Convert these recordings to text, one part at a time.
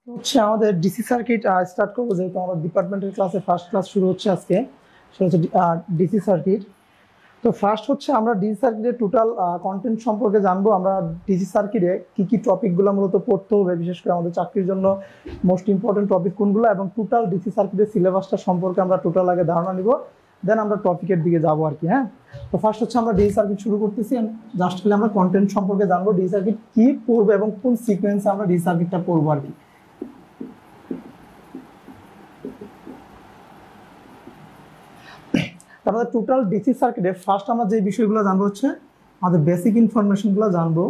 হচ্ছে আমাদের DC circuit start করবো, যেহেতু আমাদের ডিপার্টমেন্টের ক্লাসে ফার্স্ট ক্লাস শুরু হচ্ছে আজকে। সেটা হচ্ছে ডিসি সার্কিট। তো ফার্স্ট হচ্ছে আমরা ডিসি সার্কিটের টোটাল কন্টেন্ট সম্পর্কে জানবো। আমরা ডিসি সার্কিটে কি কি টপিকগুলো মূলত পড়তে হবে, বিশেষ করে আমাদের চাকরির জন্য মোস্ট ইম্পর্টেন্ট টপিক কোনগুলো, এবং টোটাল ডিসি সার্কিটের সিলেবাসটা সম্পর্কে আমরা টোটাল আগে ধারণা নিব, দেন আমরা টপিকের দিকে যাবো আর কি। হ্যাঁ, তো ফার্স্ট হচ্ছে আমরা ডিসি সার্কিট শুরু করতেছি। জাস্ট খালি আমরা কন্টেন্ট সম্পর্কে জানবো, ডিসি সার্কিট কি পড়বো এবং কোন সিকোয়েন্সে আমরা ডিসি সার্কিটটা পড়বো আর কি। আমাদের টোটাল ডিসি সার্কিটে ফার্স্ট আমরা যে বিষয়গুলো জানবো হচ্ছে আমাদের বেসিক ইনফরমেশনগুলো জানবো।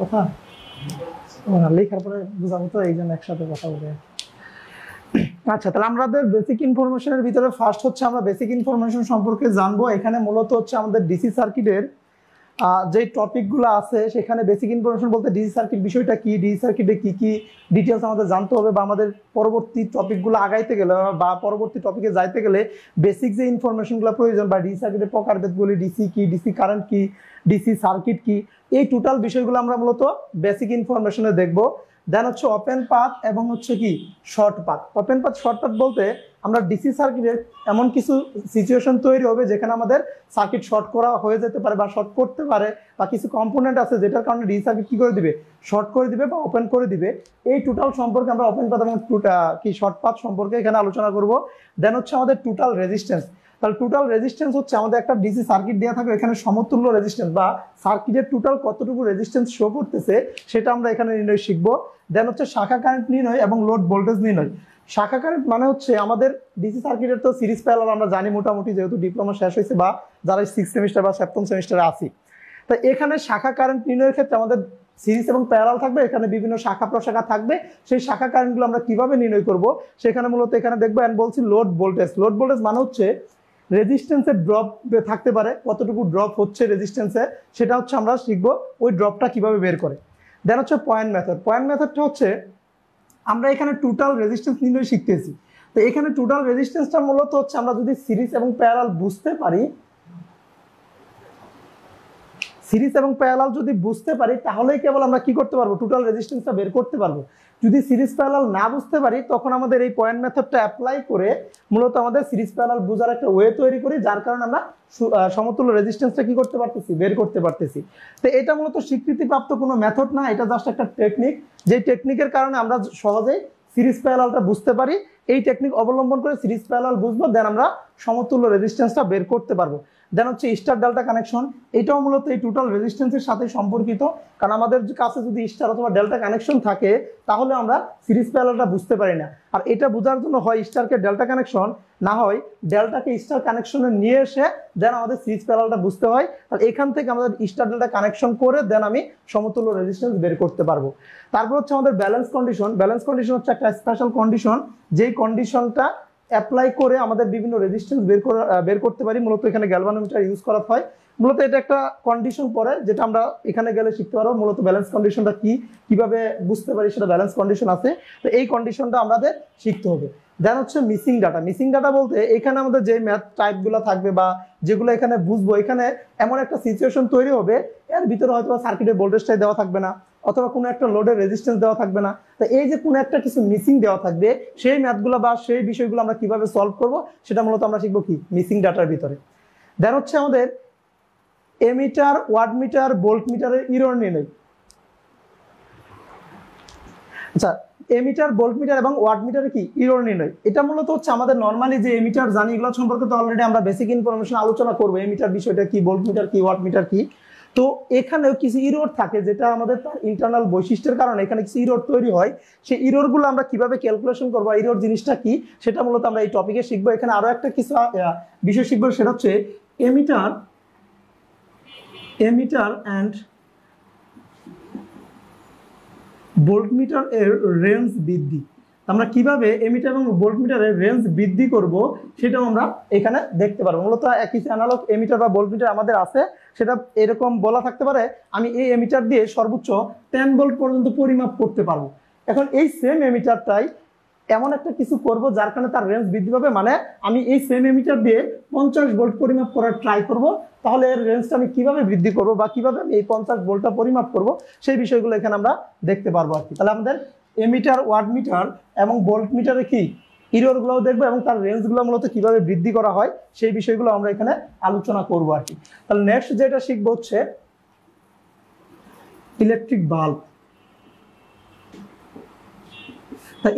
কথা লেখার পরে বুঝাবো, তো এই জন্য একসাথে কথা বলে। আচ্ছা, তাহলে আমাদের বেসিক ইনফরমেশনের ভিতরে ফার্স্ট হচ্ছে আমরা বেসিক ইনফরমেশন সম্পর্কে জানবো। এখানে মূলত হচ্ছে আমাদের ডিসি সার্কিটের যে টপিকগুলো আছে, সেখানে বেসিক ইনফরমেশন বলতে ডিসি সার্কিট বিষয়টা কি, ডিসি সার্কিটে কি কি ডিটেলস আমাদের জানতে হবে, বা আমাদের পরবর্তী টপিকগুলো আগাইতে গেলে বা পরবর্তী টপিকে যাইতে গেলে বেসিক যে ইনফরমেশনগুলো প্রয়োজন, বা ডিসি সার্কিটের প্রকারভেদগুলি, ডিসি কি, ডিসি কারেন্ট কি, ডিসি সার্কিট কি, এই টোটাল বিষয়গুলো আমরা মূলত বেসিক ইনফরমেশনে দেখবো। দেন হচ্ছে ওপেন পাথ এবং হচ্ছে কি short path. Open path short path বলতে আমরা ডিসি সার্কিটের এমন কিছু সিচুয়েশন তৈরি হবে যেখানে আমাদের সার্কিট শর্ট করা হয়ে যেতে পারে বা শর্ট করতে পারে, বা কিছু কম্পোনেন্ট আছে যেটার কারণে ডিসি সার্কিট কি করে দিবে, শর্ট করে দিবে বা ওপেন করে দিবে। এই টোটাল সম্পর্কে আমরা ওপেন পাথ এবং কি শর্ট পাথ সম্পর্কে এখানে আলোচনা করব। দেন হচ্ছে আমাদের টোটাল রেজিস্ট্যান্স। তাহলে টোটাল রেজিস্ট্যান্স হচ্ছে আমাদের একটা ডিসি সার্কিট দেওয়া থাকবে, এখানে সমতুল্য রেজিস্ট্যান্স বা সার্কিটের টোটাল কতটুকু রেজিস্ট্যান্স শো করতেছে সেটা আমরা এখানে নির্ণয় শিখবো। দেন হচ্ছে শাখা কারেন্ট নির্ণয় এবং লোড ভোল্টেজ নির্ণয়। শাখা কারেন্ট মানে হচ্ছে আমাদের ডিসি সার্কিটের তো সিরিজ প্যারালাল আমরা জানি মোটামুটি, যেহেতু ডিপ্লোমা শেষ হয়েছে বা যারা 6 সেমিস্টার বা 7ম সেমিস্টারে আছি। তো এখানে শাখা কারেন্ট নির্ণয়ের ক্ষেত্রে আমাদের সিরিজ এবং প্যারালাল থাকবে, এখানে বিভিন্ন শাখা প্রশাখা থাকবে। সেই শাখা কারেন্টগুলো আমরা কিভাবে নির্ণয় করব, সেখানে মূলত এখানে দেখবো। এন্ড বলছি লোড ভোল্টেজ। লোড ভোল্টেজ মানে হচ্ছে রেজিস্ট্যান্সের ড্রপ থাকতে পারে, কতটুকু ড্রপ হচ্ছে রেজিস্ট্যান্সে, সেটা হচ্ছে আমরা শিখবো ওই ড্রপটা কিভাবে বের করে। দেন হচ্ছে পয়েন্ট মেথড। পয়েন্ট মেথডটা হচ্ছে আমরা এখানে টোটাল রেজিস্ট্যান্স নির্ণয় শিখতেছি। তো এখানে টোটাল রেজিস্ট্যান্সটা মূলত হচ্ছে আমরা যদি সিরিজ এবং প্যারালাল বুঝতে পারি, সিরিজ এবং প্যারালাল যদি বুঝতে পারি তাহলেই কেবল আমরা কি করতে পারবো, টোটাল রেজিস্ট্যান্সটা বের করতে পারবো। যদি সিরিজ প্যারালাল না বুঝতে পারি তখন আমাদের এই পয়েন্ট মেথডটা অ্যাপ্লাই করে মূলত আমাদের সিরিজ প্যারালাল বোঝার একটা ওয়ে তৈরি করি, যার কারণে আমরা সমতুল্য রেজিস্ট্যান্সটা কি করতে পারতেছি, বের করতে পারতেছি। তো এটা মূলত স্বীকৃতিপ্রাপ্ত কোনো মেথড না, এটা জাস্ট একটা টেকনিক, যে টেকনিকের কারণে আমরা সহজেই সিরিজ প্যারালালটা বুঝতে পারি। এই টেকনিক অবলম্বন করে সিরিজ প্যারালাল বুঝবো, দেন আমরা সমতুল্য রেজিস্ট্যান্সটা বের করতে পারবো। দেন হচ্ছে স্টার ডেল্টা কানেকশন, এটাও মূলত এই টোটাল রেজিস্ট্যান্সের সাথে সম্পর্কিত, কারণ আমাদের কাছে যদি স্টার অথবা ডেল্টা কানেকশন থাকে তাহলে আমরা সিরিজ প্যারালালটা বুঝতে পারি না। আর এটা বোঝার জন্য হয় স্টারকে ডেল্টা কানেকশন, না হয় ডেল্টাকে স্টার কানেকশনে নিয়ে এসে দেন আমাদের সিরিজ প্যারালালটা বুঝতে হয়। আর এখান থেকে আমাদের স্টার ডেল্টা কানেকশন করে দেন আমি সমতুল্য রেজিস্ট্যান্স বের করতে পারবো। তারপর হচ্ছে আমাদের ব্যালেন্স কন্ডিশন। ব্যালেন্স কন্ডিশন হচ্ছে একটা স্পেশাল কন্ডিশন, যেই কন্ডিশনটা অ্যাপ্লাই করে আমাদের বিভিন্ন রেজিস্ট্যান্স বের করতে পারি। মূলত এখানে গ্যালভানোমিটার ইউজ করা হয়। মূলত এটা একটা কন্ডিশন পরে, যেটা আমরা এখানে গেলে শিখতে পারবো। মূলত ব্যালেন্স কন্ডিশনটা কি, কিভাবে বুঝতে পারি সেটা ব্যালেন্স কন্ডিশন আছে, তো এই কন্ডিশনটা আমাদের শিখতে হবে। দেন হচ্ছে মিসিং ডাটা। মিসিং ডাটা বলতে এখানে আমাদের যে ম্যাথ টাইপগুলো থাকবে বা যেগুলো এখানে বুঝবো, এখানে এমন একটা সিচুয়েশন তৈরি হবে এর ভিতরে হয়তো সার্কিটের ভোল্টেজটাই দেওয়া থাকবে না, অথবা কোনো একটা লোডের রেজিস্ট্যান্স দেওয়া থাকবে না। তো এই যে কোনো একটা কিছু মিসিং দেওয়া থাকবে, সেই ম্যাথগুলো বা সেই বিষয়গুলো আমরা কিভাবে সলভ করব সেটা মূলত আমরা শিখবো কি, মিসিং ডাটার ভিতরে। দেন হচ্ছে আমাদের এমিটার, ওয়াট মিটার, ভোল্ট মিটারের ইরর নির্ণয়। আচ্ছা, এমিটার, ভোল্ট মিটার এবং ওয়াট মিটারে কি ইরর নির্ণয়, এটা মূলত হচ্ছে আমাদের নরমালি যে এমিটার জানি এগুলো সম্পর্কে তো অলরেডি আমরা বেসিক ইনফরমেশন আলোচনা করবো, এমিটার বিষয়টা কি, ভোল্ট মিটার কি, ওয়াট মিটার কি। তো এখানেও কিছু ইরর থাকে, যেটা আমাদের তার ইন্টারনাল বৈশিষ্ট্যের কারণে এখানে কিছু ইরর তৈরি হয়। সেই ইররগুলো আমরা কিভাবে ক্যালকুলেশন করবো, ইরর জিনিসটা কি সেটা মূলত আমরা এই টপিকে শিখবো। এখানে আরো একটা কিছু বিষয় শিখবো, সেটা হচ্ছে এমিটার অ্যান্ড ভোল্টমিটার এর রেঞ্জ বৃদ্ধি। আমরা কিভাবে এমিটার এবং ভোল্টমিটারের রেঞ্জ বৃদ্ধি করব সেটাও আমরা এখানে দেখতে পারবো। মূলত কিছু অ্যানালগ এমিটার বা ভোল্টমিটার আমাদের আছে, সেটা এরকম বলা থাকতে পারে আমি এই এমিটার দিয়ে সর্বোচ্চ 10 ভোল্ট পর্যন্ত পরিমাপ করতে পারবো। এখন এই সেম এমিটারটাই এমন একটা কিছু করব যার কারণে তার রেঞ্জ বৃদ্ধি পাবে, মানে আমি এই সেম এমিটার দিয়ে 50 ভোল্ট পরিমাপ করার ট্রাই করব, তাহলে এর রেঞ্জটা আমি কিভাবে বৃদ্ধি করব বা কিভাবে আমি এই 50 ভোল্টটা পরিমাপ করব সেই বিষয়গুলো এখানে আমরা দেখতে পারবো আর কি। তাহলে আমাদের এমিটার, ওয়াট মিটার এবং ভোল্ট মিটারে কি ইররগুলোও দেখবো এবং তার রেঞ্জগুলো মূলত কিভাবে বৃদ্ধি করা হয় সেই বিষয়গুলো আমরা এখানে আলোচনা করব আর কি। তাহলে নেক্সট যেটা শিখবো হচ্ছে ইলেকট্রিক বাল্ব।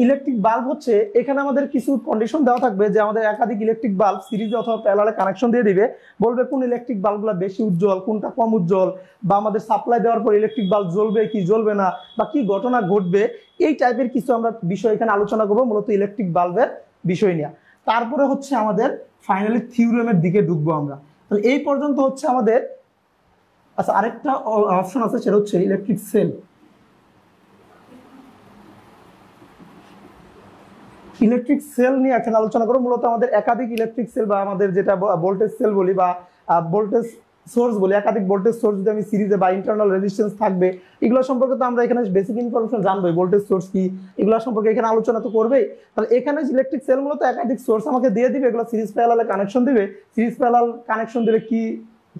ইলেকট্রিক বাল্ব হচ্ছে এখানে আমাদের কিছু কন্ডিশন দেওয়া থাকবে, যে আমাদের একাধিক ইলেকট্রিক বাল্ব সিরিজে অথবা প্যারালালে কানেকশন দিয়ে দিবে, বলবে কোন ইলেকট্রিক বাল্বগুলো বেশি উজ্জ্বল, কোনটা কম উজ্জ্বল, বা আমাদের সাপ্লাই দেওয়ার পর ইলেকট্রিক বাল্ব জ্বলবে কি জ্বলবে না, বা কি ঘটনা ঘটবে, এই টাইপের কিছু আমরা বিষয় এখানে আলোচনা করবো, মূলত ইলেকট্রিক বাল্বের বিষয় নিয়ে। তারপরে হচ্ছে আমাদের ফাইনালি থিওরেমের দিকে ঢুকবো আমরা। তাহলে এই পর্যন্ত হচ্ছে আমাদের। আচ্ছা, আরেকটা অপশন আছে, সেটা হচ্ছে ইলেকট্রিক সেল। ইলেকট্রিক সেল নিয়ে এখন আলোচনা করব। মূলত আমাদের একাধিক ইলেকট্রিক সেল বা আমাদের যেটা ভোল্টেজ সেল বলি বা ভোল্টেজ সোর্স বলি, একাধিক ভোল্টেজ সোর্স যদি আমি সিরিজে বা ইন্টারনাল রেজিস্ট্যান্স থাকবে, এগুলো সম্পর্কে তো আমরা এখানে বেসিক ইনফরমেশন জানবোই, ভোল্টেজ সোর্স কি এগুলো সম্পর্কে এখানে আলোচনা তো করবেই। তাহলে এখানে ইলেকট্রিক সেল মূলত একাধিক সোর্স আমাকে দিয়ে দিবে, এগুলো সিরিজ প্যারালালে কানেকশন দিবে, সিরিজ প্যারালাল কানেকশন দিলে কি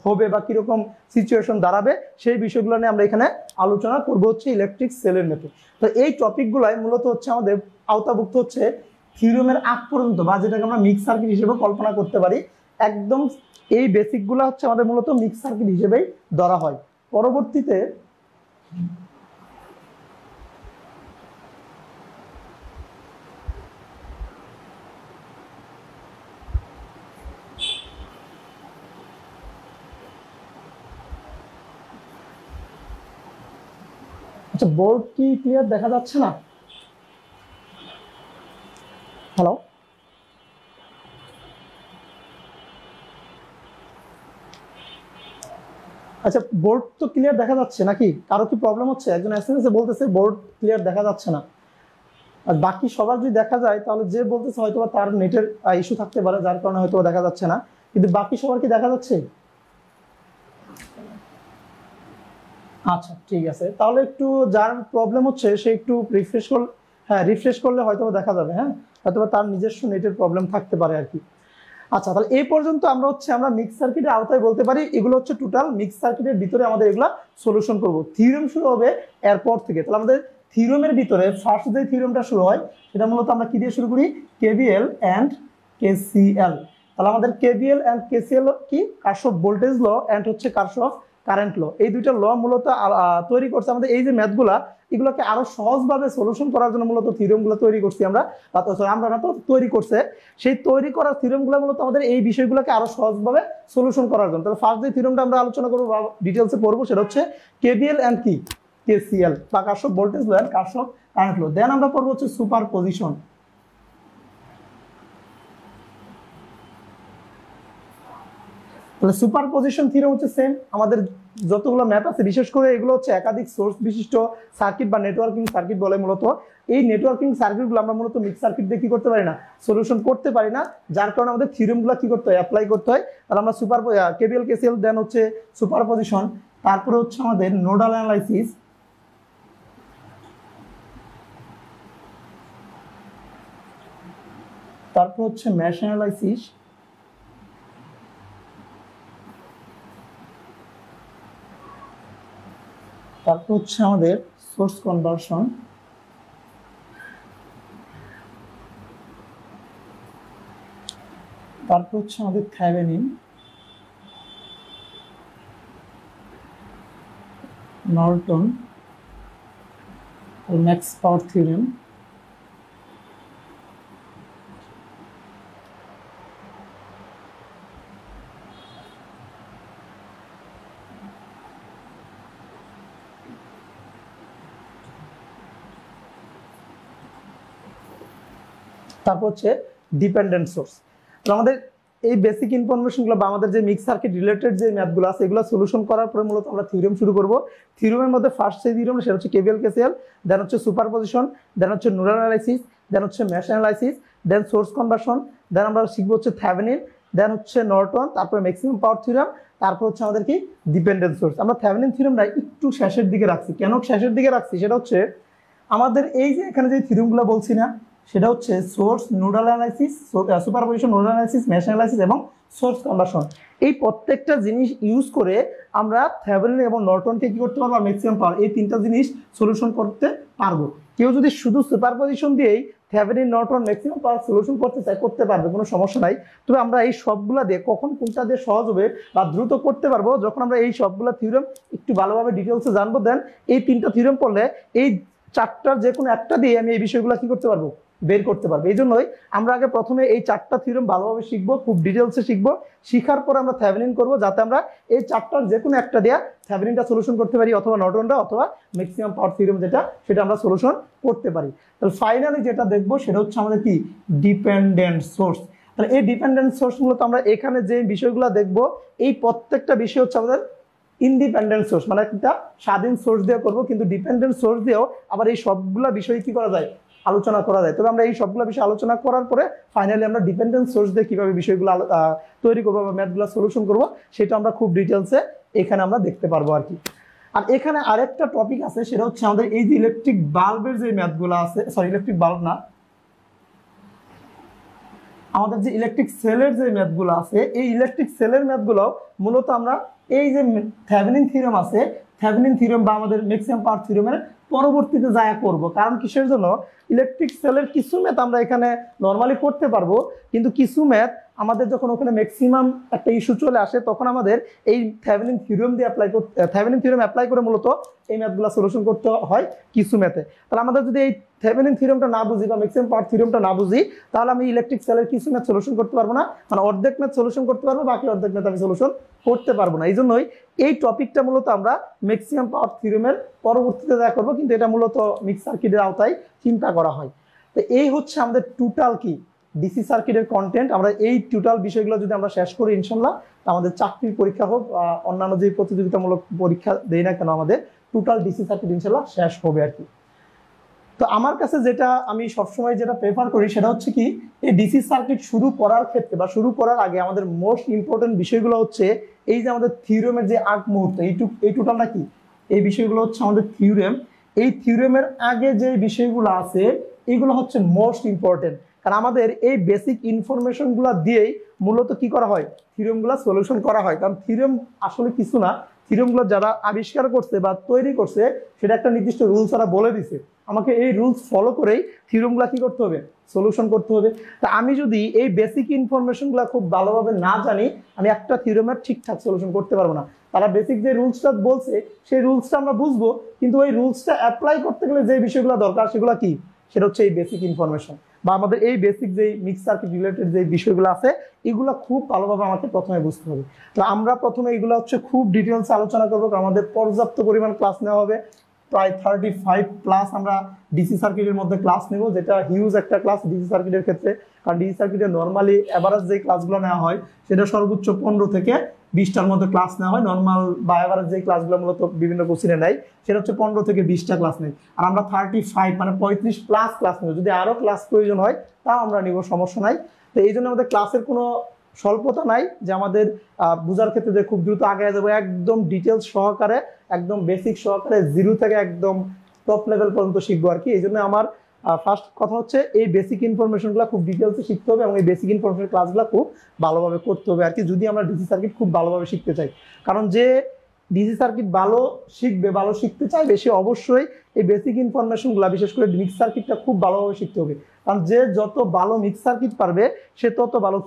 হবে বা কিরকম সিচুয়েশন দাঁড়াবে সেই বিষয়গুলো নিয়ে আমরা এখানে আলোচনা করবো হচ্ছে ইলেকট্রিক সেলের মেথড। তো এই টপিকগুলাই মূলত হচ্ছে আমাদের আওতাভুক্ত হচ্ছে থিওরেমের আগ পর্যন্ত, বা যেটাকে আমরা মিক্স সার্কিট হিসেবে কল্পনা করতে পারি। একদম এই বেসিকগুলো হচ্ছে আমাদের মূলত মিক্স সার্কিট হিসেবেই ধরা হয়। পরবর্তীতে আচ্ছা, বোর্ড কি ক্লিয়ার দেখা যাচ্ছে না? হ্যালো, আচ্ছা, বোর্ড তো ক্লিয়ার দেখা যাচ্ছে নাকি? কারো কি প্রবলেম হচ্ছে? একজন এসএমএস এ বলতেছে বোর্ড ক্লিয়ার দেখা যাচ্ছে না। আর বাকি সবার যদি দেখা যায় তাহলে যে বলতেছে হয়তো তার নেটের ইস্যু থাকতে পারে, যার কারণে হয়তো দেখা যাচ্ছে না, কিন্তু বাকি সবার কি দেখা যাচ্ছে? আচ্ছা, ঠিক আছে, তাহলে একটু যার প্রবলেম হচ্ছে সে একটু রিফ্রেশ করলে, হ্যাঁ রিফ্রেশ করলে হয়তো দেখা যাবে। হ্যাঁ, হয়তো তার নিজস্ব নেটের প্রবলেম থাকতে পারে আর কি। আচ্ছা, তাহলে এই পর্যন্ত আমরা মিক্স সার্কিটের আওতায় বলতে পারি এগুলো হচ্ছে টোটাল মিক্স সার্কিটের ভিতরে আমাদের এগুলা সলিউশন করব। থিওরেম শুরু হবে এরপর থেকে। তাহলে আমাদের থিওরেমের ভিতরে ফার্স্ট যে থিওরেমটা শুরু হয় সেটা মূলত আমরা কি দিয়ে শুরু করি, কেভিএল অ্যান্ড কেসিএল। তাহলে আমাদের কেভিএল এন্ড কেসিএল কি, কারশফ ভোল্টেজ ল এন্ড হচ্ছে কারশফ কারেন্ট ল, এই দুইটা ল মূলত তৈরি করছে আমাদের এই যে ম্যাথগুলা, এগুলোকে আরো সহজভাবে সলিউশন করার জন্য মূলত থিওরেমগুলো তৈরি করছি আমরা, আমরা না তো তৈরি করছে, সেই তৈরি করা থিওরেমগুলো মূলত আমাদের এই বিষয়গুলোকে আরো সহজভাবে সলিউশন করার জন্য। তাহলে ফার্স্ট যে থিওরেমটা আমরা আলোচনা করবো বা ডিটেলসে পড়বো সেটা হচ্ছে কেভিএল এন্ড কি কেসিএল বা Kirchhoff voltage law and Kirchhoff current law. Then আমরা পড়বো হচ্ছে সুপারপজিশন। তাহলে সুপারপজিশন থিওরেম হচ্ছে সেম, আমাদের যতগুলো ম্যাপ আছে বিশেষ করে এগুলো হচ্ছে একাধিক সোর্স বিশিষ্ট সার্কিট বা নেটওয়ার্কিং সার্কিট বলে মূলত। এই নেটওয়ার্কিং সার্কিটগুলো আমরা মূলত মিক্স সার্কিট দিয়ে কি করতে পারি না, সলিউশন করতে পারি না, যার কারণে আমাদের থিওরেমগুলো কি করতে হয়, অ্যাপ্লাই করতে হয়। তাহলে আমরা কেভিএল কেসিএল, দেন হচ্ছে সুপারপজিশন, তারপরে হচ্ছে আমাদের নোডাল অ্যানালাইসিস, তারপর হচ্ছে মেশ অ্যানালাইসিস, তারপর হচ্ছে আমাদের সোর্স কনভার্সন, তারপর হচ্ছে আমাদের থেভেনিন, নর্টন, ম্যাক্স পাওয়ার থিওরেম, তারপর হচ্ছে ডিপেন্ডেন্ট সোর্স। তো আমাদের এই বেসিক ইনফরমেশনগুলো বা আমাদের যে মিক্স সার্কিট রিলেটেড যে ম্যাথগুলো আছে এগুলো সলিউশন করার পরে মূলত আমরা থিওরেম শুরু করব। থিওরেমের মধ্যে ফার্স্ট যে থিওরেম সেটা হচ্ছে কেভিএল কেসিএল, দেন হচ্ছে সুপারপজিশন, দেন হচ্ছে নোডাল অ্যানালাইসিস, দেন হচ্ছে মেশ অ্যানালাইসিস, দেন সোর্স কনভার্সন, দেন আমরা শিখবো হচ্ছে থেভেনিন, দেন হচ্ছে নর্টন, তারপরে ম্যাক্সিমাম পাওয়ার থিওরেম, তারপর হচ্ছে আমাদের কি ডিপেন্ডেন্ট সোর্স। আমরা থেভেনিন থিওরেমটা একটু শেষের দিকে রাখছি। কেন শেষের দিকে রাখছি সেটা হচ্ছে আমাদের এই যে এখানে যে থিওরেমগুলো বলছি না, সেটা হচ্ছে source nodal analysis, superposition, nodal analysis, mesh analysis এবং সোর্স কনভার্সন। এই প্রত্যেকটা জিনিস ইউজ করে আমরা থেভেনিন এবং নর্টনকে কি করতে পারবো, ম্যাক্সিমাম পাওয়ার, এই তিনটা জিনিস সলিউশন করতে পারবো। কেউ যদি শুধু সুপারপজিশন দিয়েই Thevenin, Norton, maximum power solution করতে চায় করতে পারবে, কোনো সমস্যা নাই। তবে আমরা এই সবগুলা দিয়ে কখন কোনটা দিয়ে সহজ হবে বা দ্রুত করতে পারবো, যখন আমরা এই সবগুলা থিওরেম একটু ভালোভাবে ডিটেলসে জানবো। দেন এই তিনটা থিওরেম পড়লে এই চারটার যে কোনো একটা দিয়ে আমি এই বিষয়গুলো কি করতে পারবো, বের করতে পারবো। এই জন্যই আমরা আগে প্রথমে এই চারটা থিওরেম ভালোভাবে শিখবো, খুব ডিটেলসে শিখবো, শিখার পর আমরা থেভেনিন করবো, যাতে আমরা এই চারটার যে কোনো একটা দিয়ে থেভেনিনটা সলিউশন করতে পারি, অথবা নর্টনটা, অথবা ম্যাক্সিমাম পাওয়ার থিওরেম যেটা সেটা আমরা সলিউশন করতে পারি। তাহলে ফাইনালি যেটা দেখবো সেটা হচ্ছে আমাদের কি ডিপেন্ডেন্ট সোর্স। তাহলে এই ডিপেন্ডেন্ট সোর্স মূলত আমরা এখানে যে বিষয়গুলো দেখবো এই প্রত্যেকটা বিষয় হচ্ছে আমাদের ইন্ডিপেন্ডেন্ট সোর্স, মানে একটা স্বাধীন সোর্স দিয়ে করবো, কিন্তু ডিপেন্ডেন্ট সোর্স দিয়েও আবার এই সবগুলা বিষয় কি করা যায়, আলোচনা করা যায়। তবে আমরা এই সবগুলো বিষয় আলোচনা করার পরে ফাইনালি আমরা ডিপেন্ডেন্ট সোর্স দিয়ে কিভাবে বিষয়গুলো তৈরি করবো বা ম্যাথগুলো সলিউশন করবো সেটা আমরা খুব ডিটেলসে এখানে আমরা দেখতে পারবো আর কি। আর এখানে আরেকটা টপিক আছে, সেটা হচ্ছে আমাদের এই যে ইলেকট্রিক বাল্বের যে ম্যাথগুলো আছে, সরি ইলেকট্রিক বাল্ব না, আমাদের যে ইলেকট্রিক সেলের যে ম্যাথগুলো আছে, এই ইলেকট্রিক সেলের ম্যাথগুলো মূলত আমরা এই যে থেভেনিন থিওরেম আছে, থেভেনিন থিওরেম বা আমাদের ম্যাক্সিমাম পাওয়ার থিওরেমের পরবর্তীতে যায় করব। কারণ কিসের জন্য, ইলেকট্রিক সেলের কিছু ম্যাথ আমরা এখানে নর্মালি করতে পারবো, কিন্তু কিছু ম্যাথ আমাদের যখন ওখানে ম্যাক্সিমাম একটা ইস্যু চলে আসে তখন আমাদের এই থেভেনিন থিওরেম দিয়ে থেভেনিন থিওরেম অ্যাপ্লাই করে মূলত এই ম্যাথগুলো সলিউশন করতে হয় কিছু ম্যাথে। তাহলে আমাদের যদি এই থেভেনিন থিওরেমটা না বুঝি বা ম্যাক্সিমাম পাওয়ার থিওরেমটা না বুঝি, তাহলে আমি ইলেকট্রিক সেলের কিছু ম্যাথ সলিউশন করতে পারবো না, মানে অর্ধেক ম্যাথ সলিউশন করতে পারবো, বাকি অর্ধেক ম্যাথ আমি সলিউশন করতে পারবো না। এই জন্যই এই টপিকটা মূলত আমরা ম্যাক্সিমাম পাওয়ার থিওরেমের পরবর্তীতে দেখা করবো, কিন্তু এটা মূলত মিক্স সার্কিটের আওতায় চিন্তা করা হয়। তো এই হচ্ছে আমাদের টোটাল কি ডিসি সার্কিটের কন্টেন্ট। আমরা এই টোটাল বিষয়গুলো যদি আমরা শেষ করি ইনশাল্লাহ, আমাদের চাকরির পরীক্ষা হোক অন্যান্য যে প্রতিযোগিতামূলক পরীক্ষা দেই না কেন, আমাদের টোটাল ডিসি সার্কিট ইনশাল্লাহ শেষ হবে আর কি। তো আমার কাছে যেটা আমি সবসময় যেটা প্রেফার করি সেটা হচ্ছে কি, এই ডিসি সার্কিট শুরু করার ক্ষেত্রে বা শুরু করার আগে আমাদের মোস্ট ইম্পর্টেন্ট বিষয়গুলো হচ্ছে এই যে আমাদের থিওরেমের যে আগ মুহূর্ত, এই টোটালটা কি, এই বিষয়গুলো হচ্ছে আমাদের থিওরেম। এই থিওরেমের আগে যে বিষয়গুলো আছে এগুলো হচ্ছে মোস্ট ইম্পর্টেন্ট, কারণ আমাদের এই বেসিক ইনফরমেশনগুলো দিয়েই মূলত কি করা হয়, থিওরেমগুলো সলিউশন করা হয়। কারণ থিওরেম আসলে কিছু না, থিওরেমগুলো যারা আবিষ্কার করছে বা তৈরি করছে সেটা একটা নির্দিষ্ট রুলস ওরা বলে দিছে, আমাকে এই রুলস ফলো করেই থিওরেমগুলো কি করতে হবে, সলিউশন করতে হবে। তা আমি যদি এই বেসিক ইনফরমেশনগুলো খুব ভালোভাবে না জানি, আমি একটা থিওরেমের ঠিকঠাক সলিউশন করতে পারবো না। তারা বেসিক যে রুলসটা বলছে সেই রুলসটা আমরা বুঝবো, কিন্তু ওই রুলসটা অ্যাপ্লাই করতে গেলে যে বিষয়গুলো দরকার সেগুলো কি, সেটা হচ্ছে এই বেসিক ইনফরমেশন বা আমাদের এই বেসিক যে মিক্স সার্কিট রিলেটেড যে বিষয়গুলো আছে এগুলো খুব ভালোভাবে আমাকে প্রথমে বুঝতে হবে। তো আমরা প্রথমে এগুলো হচ্ছে খুব ডিটেলস আলোচনা করবো, কারণ আমাদের পর্যাপ্ত পরিমাণ ক্লাস নেওয়া হবে, প্রায় 35+ আমরা ডিসি সার্কিটের মধ্যে ক্লাস নেব, যেটা হিউজ একটা ক্লাস ডিসি সার্কিটের ক্ষেত্রে। কারণ ডিসি সার্কিটে নর্মালি এভারেজ যে ক্লাসগুলো নেওয়া হয় সেটা সর্বোচ্চ 15 থেকে 20টার মধ্যে ক্লাস নেওয়া হয়। নর্মাল বা এভারেজ যে ক্লাসগুলো মূলত বিভিন্ন কোচিনে নেয় সেটা হচ্ছে 15 থেকে 20টা ক্লাস নেই, আর আমরা 35 মানে 35+ ক্লাস নেব। যদি আরো ক্লাস প্রয়োজন হয় তাও আমরা নিব, সমস্যা নাই। তো এই জন্য আমাদের ক্লাসের কোনো স্বল্পতা নাই যে আমাদের বোঝার ক্ষেত্রে যে খুব দ্রুত আগে যাবো, একদম ডিটেলস সহকারে, একদম বেসিক সহকারে, জিরো থেকে একদম টপ লেভেল পর্যন্ত শিখবো আর কি। এই জন্য আমার ফার্স্ট কথা হচ্ছে এই বেসিক ইনফরমেশনগুলো খুব ডিটেলসে শিখতে হবে এবং এই বেসিক ইনফরমেশন ক্লাসগুলো খুব ভালোভাবে করতে হবে আর কি, যদি আমরা ডিসি সার্কিট খুব ভালোভাবে শিখতে চাই। কারণ যে ডিসি সার্কিট ভালো শিখবে, ভালো শিখতে চাইবে, সে অবশ্যই এই বেসিক ইনফরমেশনগুলো বিশেষ করে মিক্স সার্কিটটা খুব ভালোভাবে শিখতে হবে। কারণ যে যত ভালো মিক্স সার্কিট পারবে সে তত ভালো